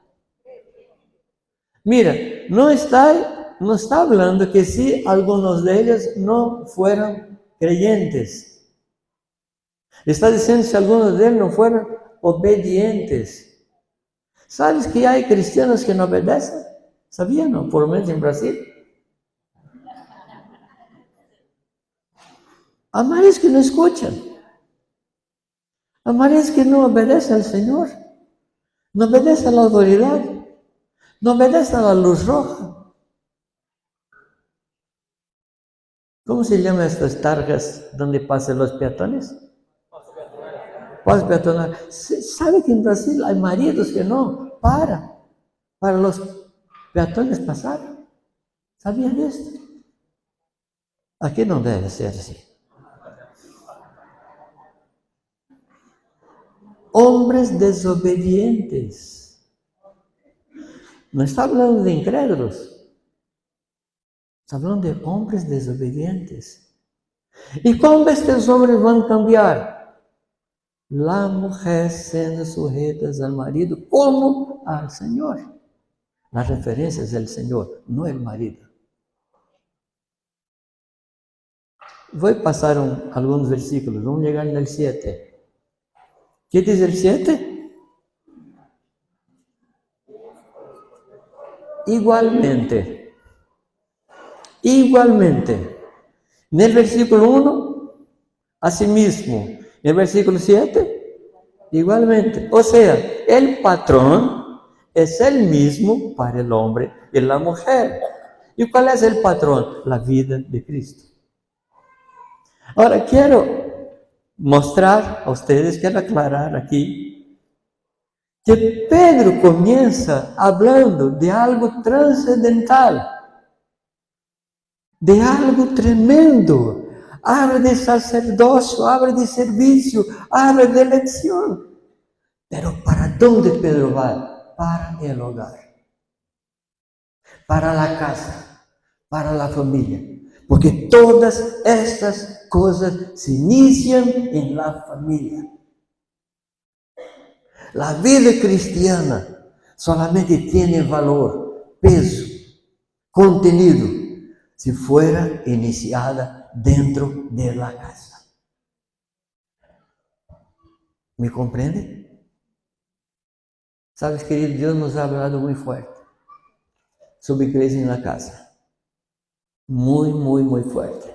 Mira, no está hablando que si algunos de ellos no fueran creyentes. Está diciendo si algunos de ellos no fueran obedientes. ¿Sabes que hay cristianos que no obedecen? ¿Sabían? No? Por lo menos en Brasil. Hay maridos que no escuchan. Hay maridos que no obedecen al Señor. No obedecen a la autoridad. No obedecen a la luz roja. ¿Cómo se llaman estas tarjas donde pasan los peatones? Paso peatonal. ¿Sabe que en Brasil hay maridos que no paran para los peatones pasar? ¿Sabían esto? Aquí no debe ser así. Hombres desobedientes. No está hablando de incrédulos. Está hablando de hombres desobedientes. ¿Y cómo estos hombres van a cambiar? La mujer siendo sujetas al marido como al Señor. La referencia es el Señor, no el marido. Voy a pasar algunos versículos, vamos a llegar al 7. ¿Qué dice el 7? Igualmente, en el versículo 1, asimismo, en el versículo 7, igualmente. O sea, el patrón es el mismo para el hombre y la mujer. ¿Y cuál es el patrón? La vida de Cristo. Ahora quiero mostrar a ustedes, quiero aclarar aquí, que Pedro comienza hablando de algo trascendental, de algo tremendo. Habla de sacerdocio, habla de servicio, habla de elección. Pero ¿para dónde Pedro va? Para el hogar, para la casa, para la familia. Porque todas estas cosas se inician en la familia. La vida cristiana solamente tiene valor, peso, contenido, si fuera iniciada dentro de la casa. ¿Me comprende? Sabes, querido, Dios nos ha hablado muy fuerte sobre iglesia en la casa. Muy, muy, muy fuerte.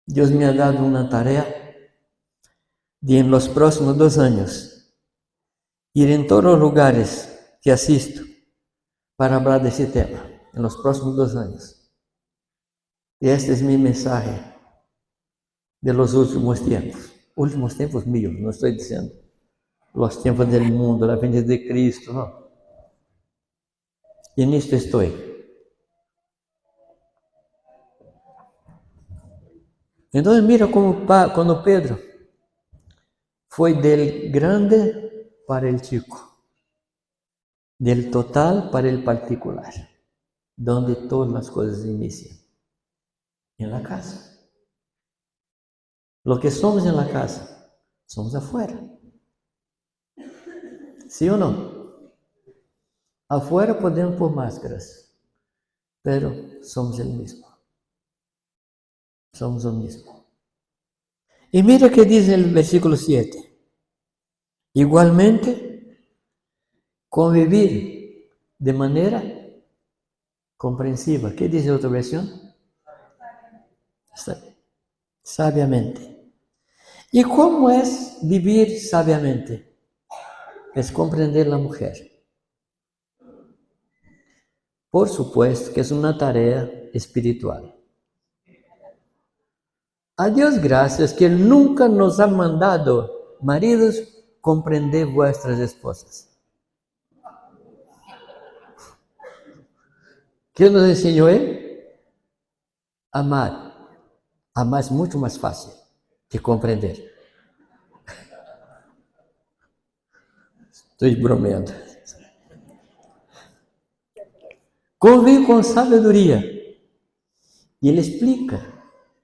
Dios me ha dado una tarea de en los próximos 2 años ir en todos los lugares que asisto para hablar de ese tema, en los próximos 2 años. Y este es mi mensaje de los últimos tiempos míos, no estoy diciendo los tiempos del mundo, la venida de Cristo, no. Y en esto estoy. Entonces mira como cuando Pedro fue del grande para el chico, del total para el particular, donde todas las cosas inician, en la casa. Lo que somos en la casa, somos afuera. ¿Sí o no? Afuera podemos pôr máscaras, pero somos el mismo. Somos lo mismo. Y mira que dice el versículo 7. Igualmente, convivir de manera comprensiva. ¿Qué dice otra versión? Sabiamente. ¿Y cómo es vivir sabiamente? Es comprender la mujer. Por supuesto que es una tarea espiritual. A Dios gracias que Él nunca nos ha mandado, maridos, comprender vuestras esposas. ¿Qué nos enseñó Él? Amar. Amar es mucho más fácil que comprender. Estoy bromeando. Convive con sabiduría. Y Él explica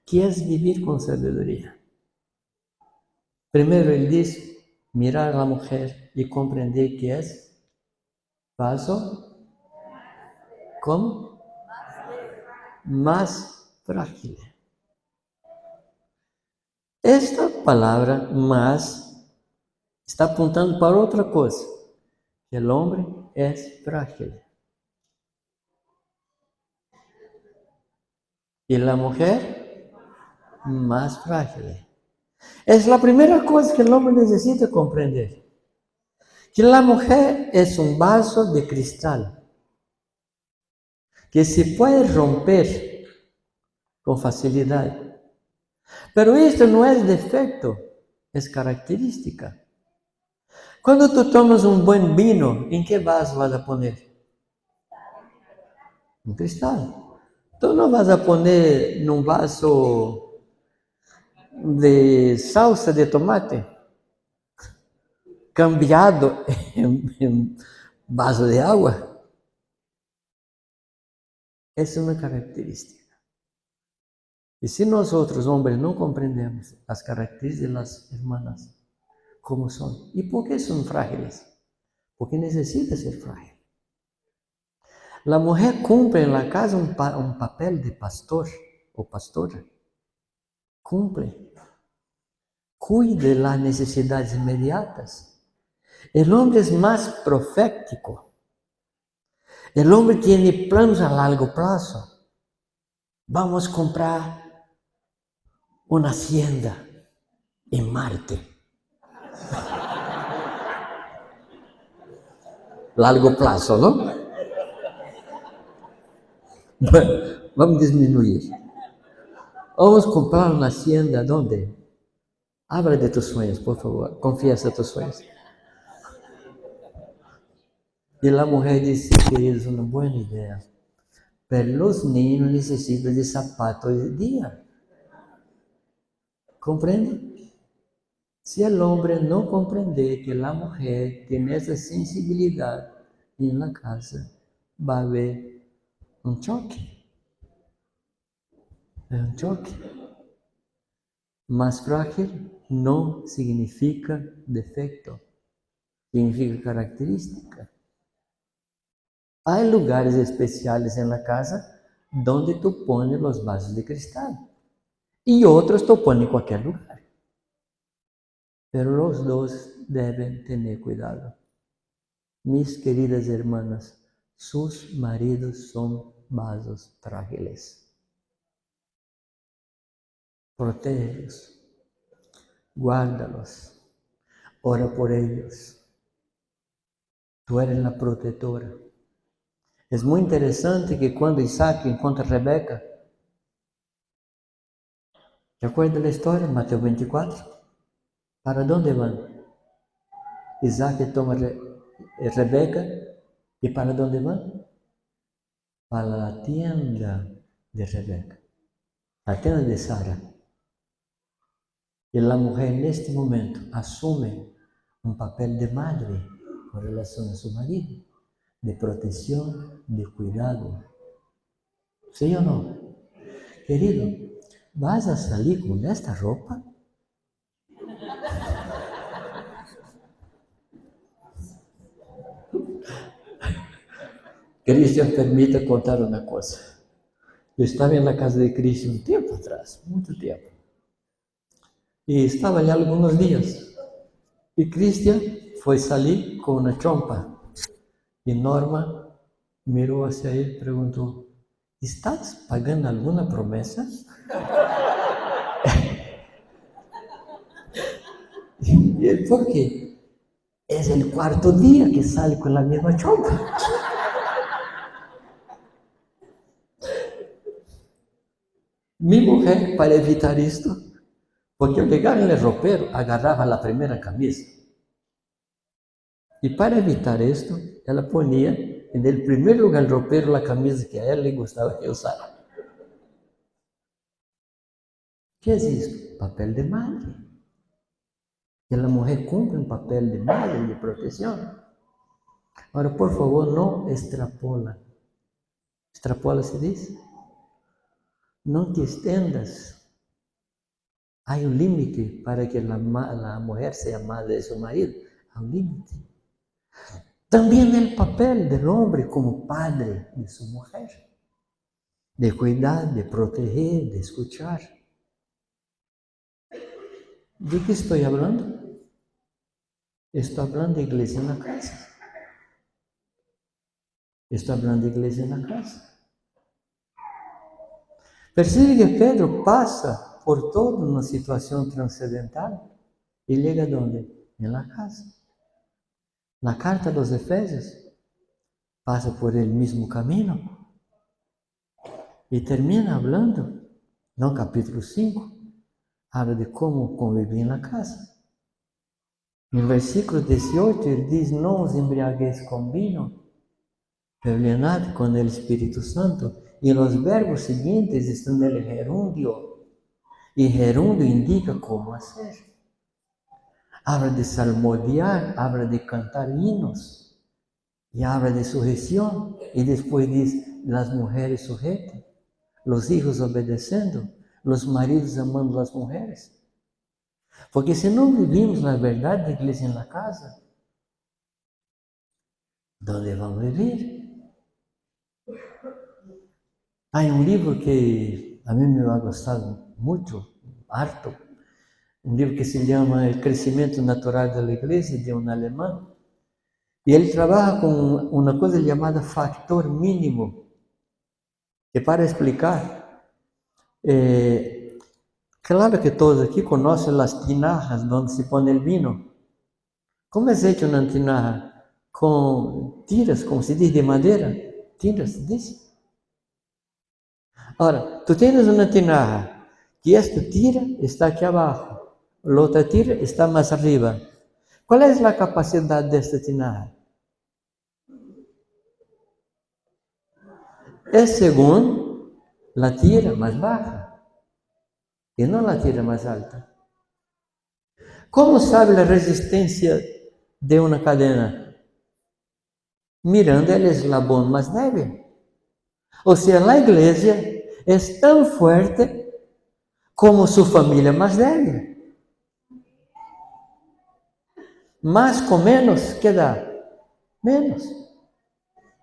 qué es vivir con sabiduría. Primero Él dice, mirar a la mujer y comprender que es vaso, ¿cómo? Más frágil. Esta palabra más está apuntando para otra cosa, que el hombre es frágil. Y la mujer más frágil. Es la primera cosa que el hombre necesita comprender. Que la mujer es un vaso de cristal que se puede romper con facilidad. Pero esto no es defecto, es característica. Cuando tú tomas un buen vino, ¿en qué vaso vas a poner? Un cristal. Tú no vas a poner en un vaso de salsa de tomate, cambiado en vaso de agua. Esa es una característica. Y si nosotros, hombres, no comprendemos las características de las hermanas, como son. ¿Y por qué son frágiles? Porque necesita ser frágil. La mujer cumple en la casa un papel de pastor o pastora. Cumple. Cuide las necesidades inmediatas. El hombre es más profético. El hombre tiene planos a largo plazo. Vamos a comprar una hacienda en Marte. Largo plazo, ¿no? Bueno, vamos a disminuir. Vamos a comprar una hacienda, ¿dónde? Habla de tus sueños, por favor. Confiesa tus sueños. Y la mujer dice, querido, es una buena idea. Pero los niños necesitan de zapatos de día. ¿Comprende? Si el hombre no comprende que la mujer tiene esa sensibilidad en la casa, va a haber un choque. Es un choque. Más frágil no significa defecto, significa característica. Hay lugares especiales en la casa donde tú pones los vasos de cristal y otros tú pones en cualquier lugar. Pero los dos deben tener cuidado. Mis queridas hermanas, sus maridos son vasos frágiles. Protégelos, guárdalos, ora por ellos. Tú eres la protectora. Es muy interesante que cuando Isaac encuentra a Rebeca, ¿te acuerdas la historia? Mateo 24. ¿Para dónde van? Isaac toma a Rebeca y ¿para dónde van? Para la tienda de Rebeca, la tienda de Sara. Y la mujer en este momento asume un papel de madre con relación a su marido, de protección, de cuidado. ¿Sí o no? Querido, ¿vas a salir con esta ropa? Cristian, permita contar una cosa. Yo estaba en la casa de Cristian un tiempo atrás, mucho tiempo. Y estaba allá algunos días. Y Cristian fue salir con una chompa. Y Norma miró hacia él y preguntó, ¿estás pagando alguna promesa? Y él, ¿por qué? Es el cuarto día que sale con la misma chompa. Mi mujer, para evitar esto, porque al llegar en el ropero, agarraba la primera camisa. Y para evitar esto, ella ponía en el primer lugar del ropero la camisa que a él le gustaba que usara. ¿Qué es esto? Papel de madre. Que la mujer cumple un papel de madre y de protección. Ahora, por favor, no extrapola. ¿Extrapola se dice? No te extendas. Hay un límite para que la mujer sea madre de su marido. Hay un límite. También el papel del hombre como padre de su mujer. De cuidar, de proteger, de escuchar. ¿De qué estoy hablando? Estoy hablando de iglesia en la casa. Estoy hablando de iglesia en la casa. Percibe que Pedro pasa por toda una situación trascendental y llega a dónde? En la casa. La carta a los Efesios pasa por el mismo camino y termina hablando, no capítulo 5, habla de cómo convivir en la casa. En el versículo 18 él dice, no os embriaguéis con vino, pero llenad con el Espíritu Santo. Y los verbos siguientes están en el gerundio. Y gerundio indica cómo hacer. Habla de salmodiar, habla de cantar himnos. Y habla de sujeción. Y después dice, las mujeres sujetas, los hijos obedeciendo, los maridos amando las mujeres. Porque si no vivimos la verdad de iglesia en la casa, ¿dónde vamos a vivir? Hay un libro que a mí me ha gustado mucho, harto, un libro que se llama El crecimiento natural de la iglesia, de un alemán, y él trabaja con una cosa llamada factor mínimo, que para explicar, claro que todos aquí conocen las tinajas donde se pone el vino. ¿Cómo es hecho una tinaja? Con tiras, como se dice, de madera, tiras, se dice. Ahora, tú tienes una tinaja, y esta tira está aquí abajo, la otra tira está más arriba. ¿Cuál es la capacidad de esta tinaja? Es según la tira más baja y no la tira más alta. ¿Cómo sabe la resistencia de una cadena? Mirando el eslabón más débil. O sea, la iglesia es tan fuerte como su familia más débil. Más con menos, ¿qué da? Menos.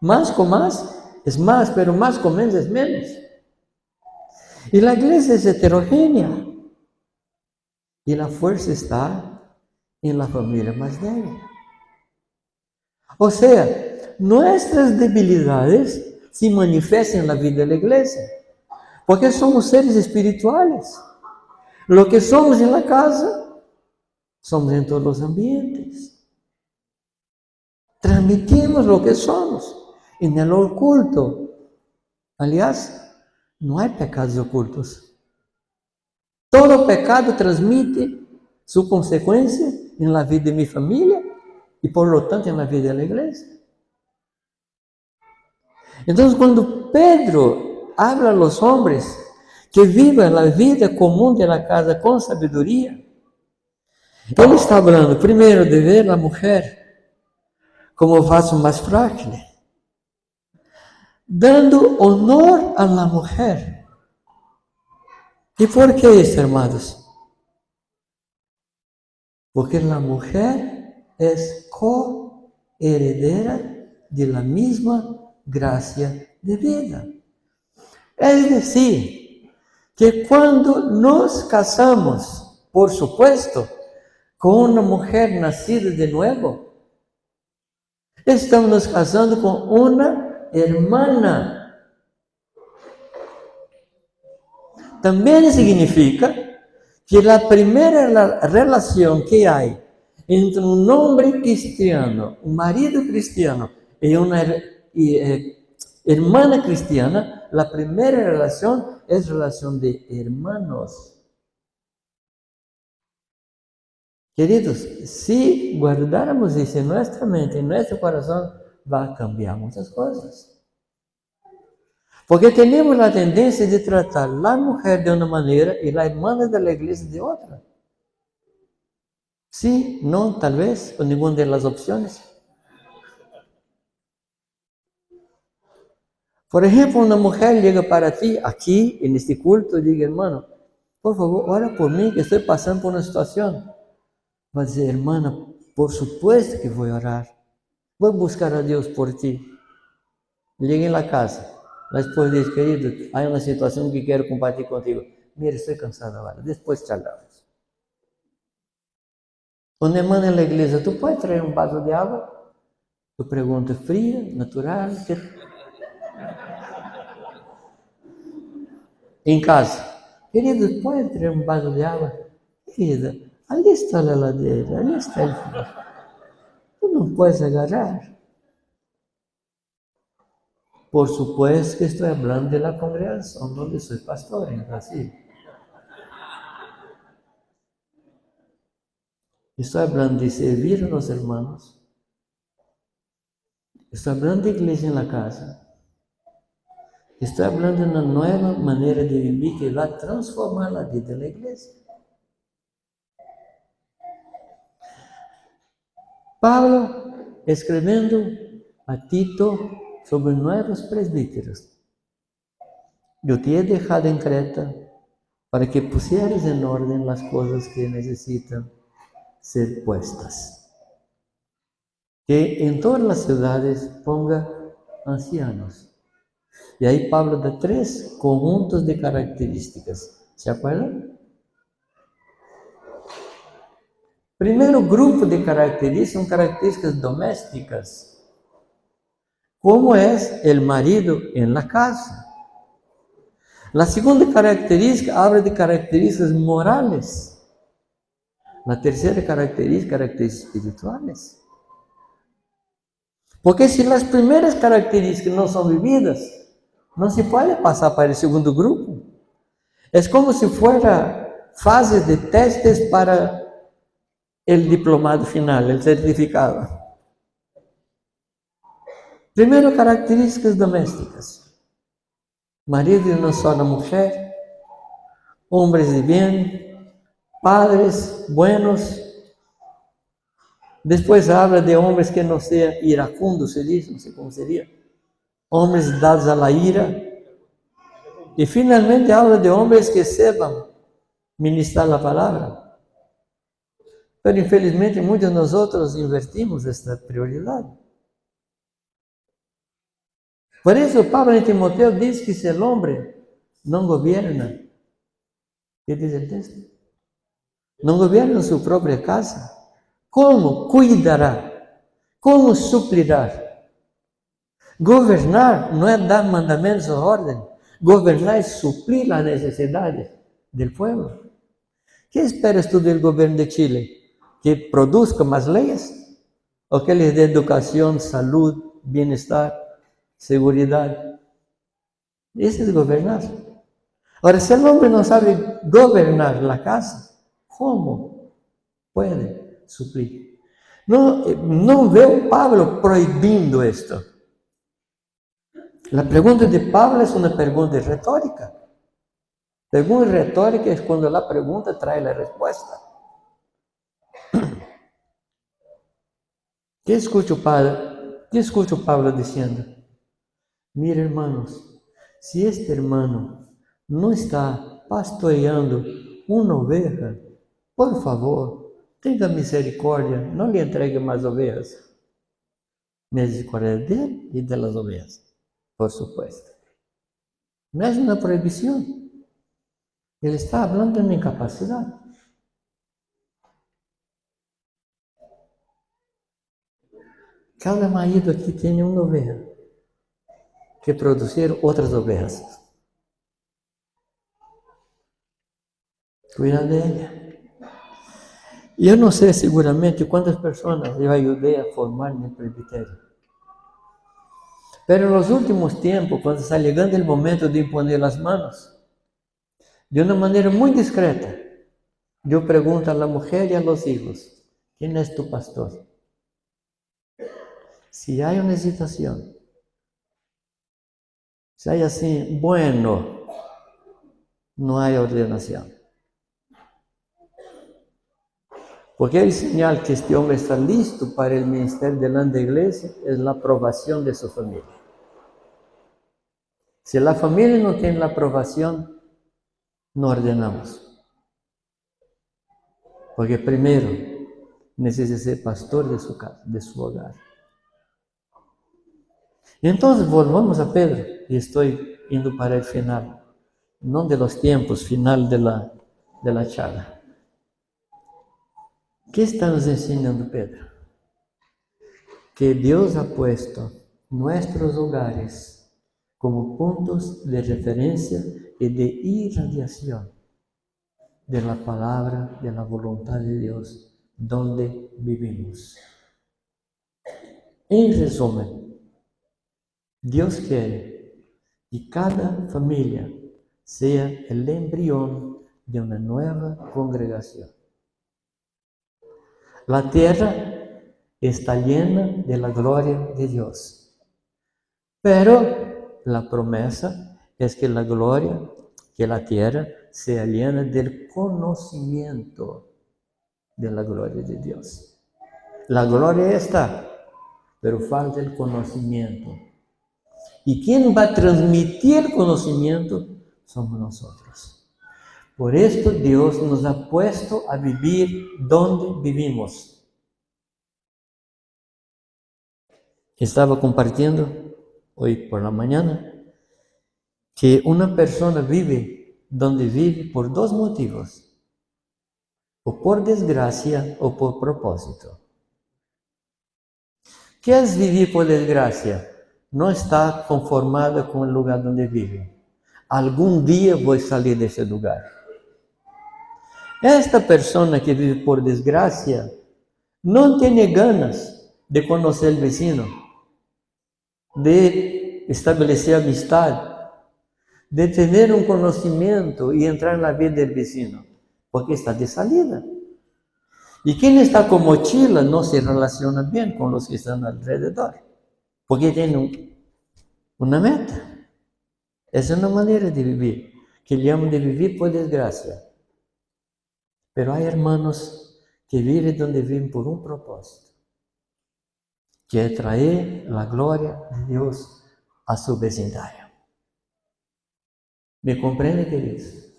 Más con más es más, pero más con menos es menos. Y la iglesia es heterogénea. Y la fuerza está en la familia más débil. O sea, nuestras debilidades se manifiestan en la vida de la iglesia. Porque somos seres espirituales. Lo que somos en la casa, somos en todos los ambientes. Transmitimos lo que somos en el oculto. Aliás, no hay pecados ocultos. Todo pecado transmite su consecuencia en la vida de mi familia y por lo tanto en la vida de la iglesia. Entonces, cuando Pedro habla a los hombres que vivan la vida común de la casa con sabiduría, él está hablando primero de ver a mujer como vaso más frágil, dando honor a la mujer. ¿Y por qué esto, hermanos? Porque la mujer es coheredera de la misma gracia de vida. Es decir, que cuando nos casamos, por supuesto, con una mujer nacida de nuevo, estamos nos casando con una hermana. También significa que la primera relación que hay entre un hombre cristiano, un marido cristiano y una hermana cristiana, la primera relación es relación de hermanos. Queridos, si guardáramos eso en nuestra mente, en nuestro corazón, va a cambiar muchas cosas. Porque tenemos la tendencia de tratar la mujer de una manera y la hermana de la iglesia de otra. Sí, no, tal vez, o ninguna de las opciones. Por ejemplo, una mujer llega para ti aquí en este culto y dice, hermano, por favor, ora por mí que estoy pasando por una situación. Va a decir, hermana, por supuesto que voy a orar. Voy a buscar a Dios por ti. Llega en la casa. La esposa dice, querido, hay una situación que quiero compartir contigo. Mira, estoy cansada ahora. Después charlamos. Una hermana en la iglesia, ¿tú puedes traer un vaso de agua? Yo pregunto, fría, natural. ¿Qué? En casa, querido, ¿puedes traer un vaso de agua? Querida, allí está la heladera, allí está el frío. Tú no puedes agarrar. Por supuesto que estoy hablando de la congregación donde soy pastor en Brasil. Estoy hablando de servir a los hermanos. Estoy hablando de iglesia en la casa. Estoy hablando de una nueva manera de vivir que va a transformar la vida de la iglesia. Pablo, escribiendo a Tito sobre nuevos presbíteros. Yo te he dejado en Creta para que pusieres en orden las cosas que necesitan ser puestas. Que en todas las ciudades ponga ancianos. Y ahí Pablo da 3 conjuntos de características. ¿Se acuerdan? Primero grupo de características son características domésticas. ¿Cómo es el marido en la casa? La segunda característica habla de características morales. La tercera característica, características espirituales. Porque si las primeras características no son vividas, no se puede pasar para el segundo grupo. Es como si fuera fases de testes para el diplomado final, el certificado. Primero, características domésticas. Marido de una sola mujer, hombres de bien, padres buenos. Después habla de hombres que no sean iracundos, se dice, no sé cómo sería. Hombres dados a la ira. Y finalmente habla de hombres que sepan ministrar la palabra. Pero infelizmente muchos de nosotros invertimos esta prioridad. Por eso Pablo en Timoteo dice que si el hombre no gobierna, ¿qué dice el texto? No gobierna en su propia casa, ¿cómo cuidará? ¿Cómo suplirá? Gobernar no es dar mandamentos o orden. Gobernar es suplir las necesidades del pueblo. ¿Qué esperas tú del gobierno de Chile? ¿Que produzca más leyes? ¿O que les dé educación, salud, bienestar, seguridad? Ese es gobernar. Ahora, si el hombre no sabe gobernar la casa, ¿cómo puede suplir? No veo Pablo prohibiendo esto. La pregunta de Pablo es una pregunta retórica. Pregunta retórica es cuando la pregunta trae la respuesta. ¿Qué escucho Pablo diciendo? Mira, hermanos, si este hermano no está pastoreando una oveja, por favor, tenga misericordia, no le entregue más ovejas. Misericordia de él y de las ovejas, por supuesto. No es una prohibición. Él está hablando de una incapacidad. Cada marido aquí tiene una oveja que producir otras ovejas. Cuida de ella. Yo no sé seguramente cuántas personas yo ayudé a formar en el presbiterio. Pero en los últimos tiempos, cuando está llegando el momento de imponer las manos, de una manera muy discreta, yo pregunto a la mujer y a los hijos, ¿quién es tu pastor? Si hay una hesitación, si hay así, bueno, no hay ordenación. Porque el señal que este hombre está listo para el ministerio delante de la iglesia es la aprobación de su familia. Si la familia no tiene la aprobación, no ordenamos. Porque primero necesita ser pastor de su casa, de su hogar. Y entonces volvamos a Pedro, y estoy yendo para el final, no de los tiempos, final de la charla. ¿Qué está nos enseñando Pedro? Que Dios ha puesto nuestros hogares como puntos de referencia y de irradiación de la palabra, de la voluntad de Dios, donde vivimos. En resumen, Dios quiere que cada familia sea el embrión de una nueva congregación. La tierra está llena de la gloria de Dios, pero la promesa es que la gloria, que la tierra sea llena del conocimiento de la gloria de Dios. La gloria está, pero falta el conocimiento. ¿Y quién va a transmitir el conocimiento? Somos nosotros. Por esto Dios nos ha puesto a vivir donde vivimos. Estaba compartiendo hoy por la mañana que una persona vive donde vive por dos motivos, o por desgracia o por propósito. ¿Qué es vivir por desgracia? No está conformada con el lugar donde vive. Algún día voy a salir de ese lugar. Esta persona que vive por desgracia no tiene ganas de conocer el vecino, de establecer amistad, de tener un conocimiento y entrar en la vida del vecino, porque está de salida. Y quien está con mochila no se relaciona bien con los que están alrededor, porque tiene una meta. Es una manera de vivir, que llaman de vivir por desgracia. Pero hay hermanos que viven donde viven por un propósito, que es traer la gloria de Dios a su vecindario. ¿Me comprende, queridos?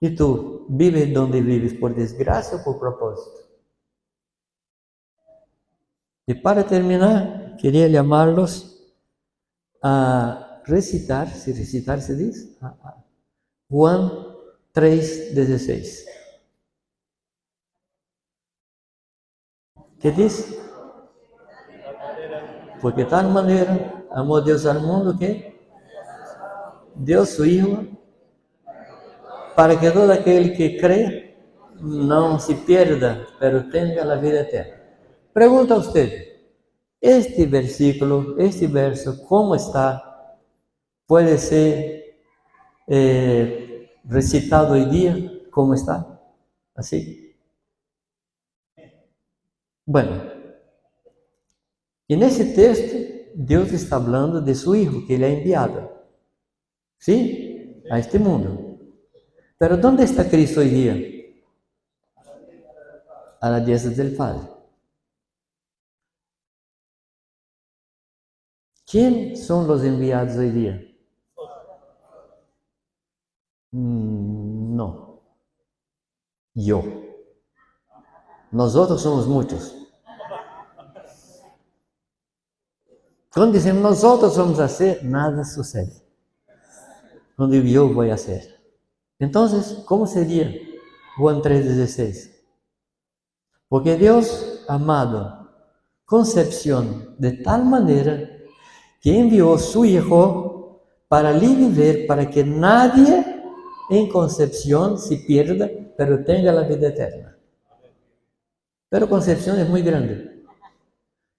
¿Y tú vives donde vives por desgracia o por propósito? Y para terminar, quería llamarlos a recitar, si recitar se dice, Juan 3:16. ¿Qué dice? Porque de tal manera amó Dios al mundo que dio su Hijo para que todo aquel que cree no se pierda, pero tenga la vida eterna. Pregunta a usted, este versículo, este verso, ¿cómo está? ¿Puede ser recitado hoy día? ¿Cómo está? ¿Así? Bueno, en ese texto, Dios está hablando de su Hijo que Él ha enviado, ¿sí? A este mundo. Pero ¿dónde está Cristo hoy día? A la diestra del Padre. ¿Quién son los enviados hoy día? No, yo. Nosotros somos muchos. Cuando dicen nosotros vamos a hacer, nada sucede. Cuando yo voy a hacer. Entonces, ¿cómo sería Juan 3:16? Porque Dios, amado, concepción de tal manera que envió su Hijo para viver, para que nadie en concepción se pierda, pero tenga la vida eterna. Pero Concepción es muy grande.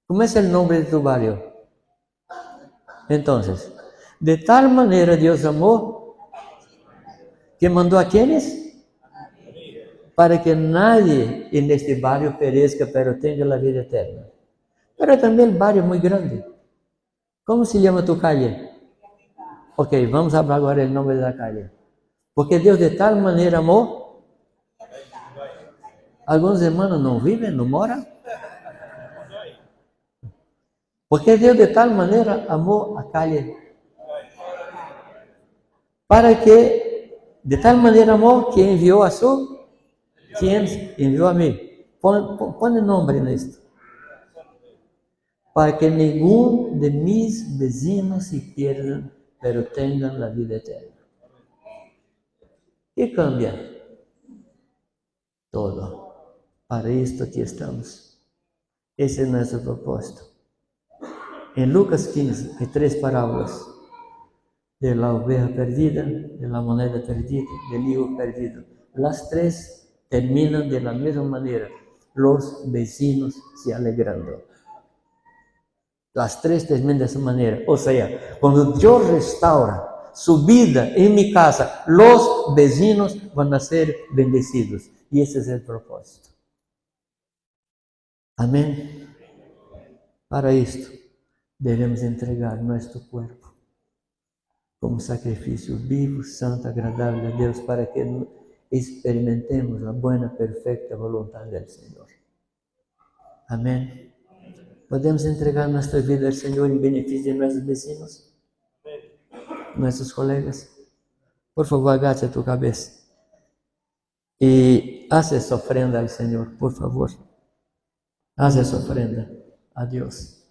¿Cómo es el nombre de tu barrio? Entonces, de tal manera Dios amó, que mandó a quienes? Para que nadie en este barrio perezca, pero tenga la vida eterna. Pero también el barrio es muy grande. ¿Cómo se llama tu calle? Ok, vamos a hablar ahora el nombre de la calle. Porque Dios de tal manera amó. Algunos hermanos no viven, no moran. Porque Dios de tal manera amó a calle. Para que, de tal manera amó que envió a su, ¿quién envió a mí? Pon el nombre en esto. Para que ninguno de mis vecinos se pierdan, pero tengan la vida eterna. ¿Qué cambia? Todo. Para esto aquí estamos. Ese es nuestro propósito. En Lucas 15 hay 3 parábolas. De la oveja perdida, de la moneda perdida, del hijo perdido. Las 3 terminan de la misma manera. Los vecinos se alegrando. Las 3 terminan de esa manera. O sea, cuando Dios restaura su vida en mi casa, los vecinos van a ser bendecidos. Y ese es el propósito. Amén. Para esto, debemos entregar nuestro cuerpo como sacrificio vivo, santo, agradable a Dios, para que experimentemos la buena, perfecta voluntad del Señor. Amén. ¿Podemos entregar nuestra vida al Señor en beneficio de nuestros vecinos, nuestros colegas? Por favor, agacha tu cabeza y haz esa ofrenda al Señor, por favor. Haz esa ofrenda a Dios.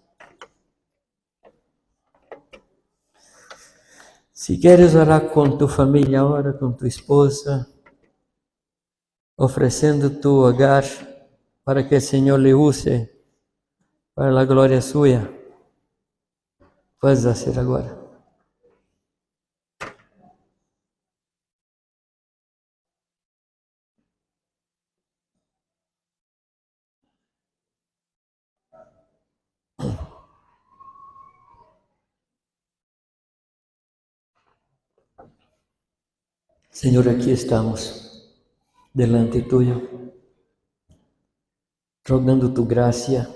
Si quieres orar con tu familia ahora, con tu esposa, ofreciendo tu hogar para que el Señor le use para la gloria suya, puedes hacer ahora. Señor, aquí estamos, delante tuyo, rogando tu gracia,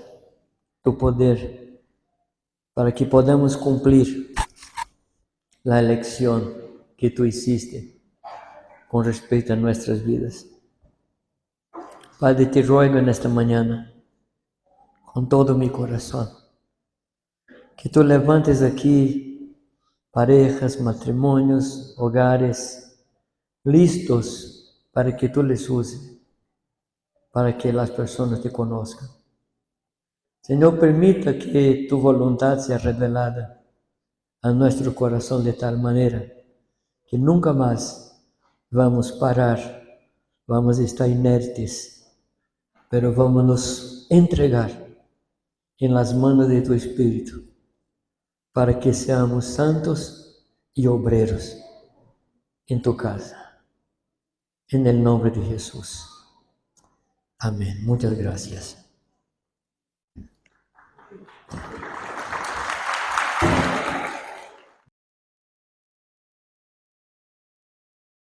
tu poder, para que podamos cumplir la elección que tú hiciste con respecto a nuestras vidas. Padre, te ruego en esta mañana, con todo mi corazón, que tú levantes aquí parejas, matrimonios, hogares, listos para que tú les uses, para que las personas te conozcan. Señor, permita que tu voluntad sea revelada a nuestro corazón de tal manera que nunca más vamos a parar, vamos a estar inertes, pero vamos a nos entregar en las manos de tu Espíritu para que seamos santos y obreros en tu casa. En el nombre de Jesús. Amén. Muchas gracias.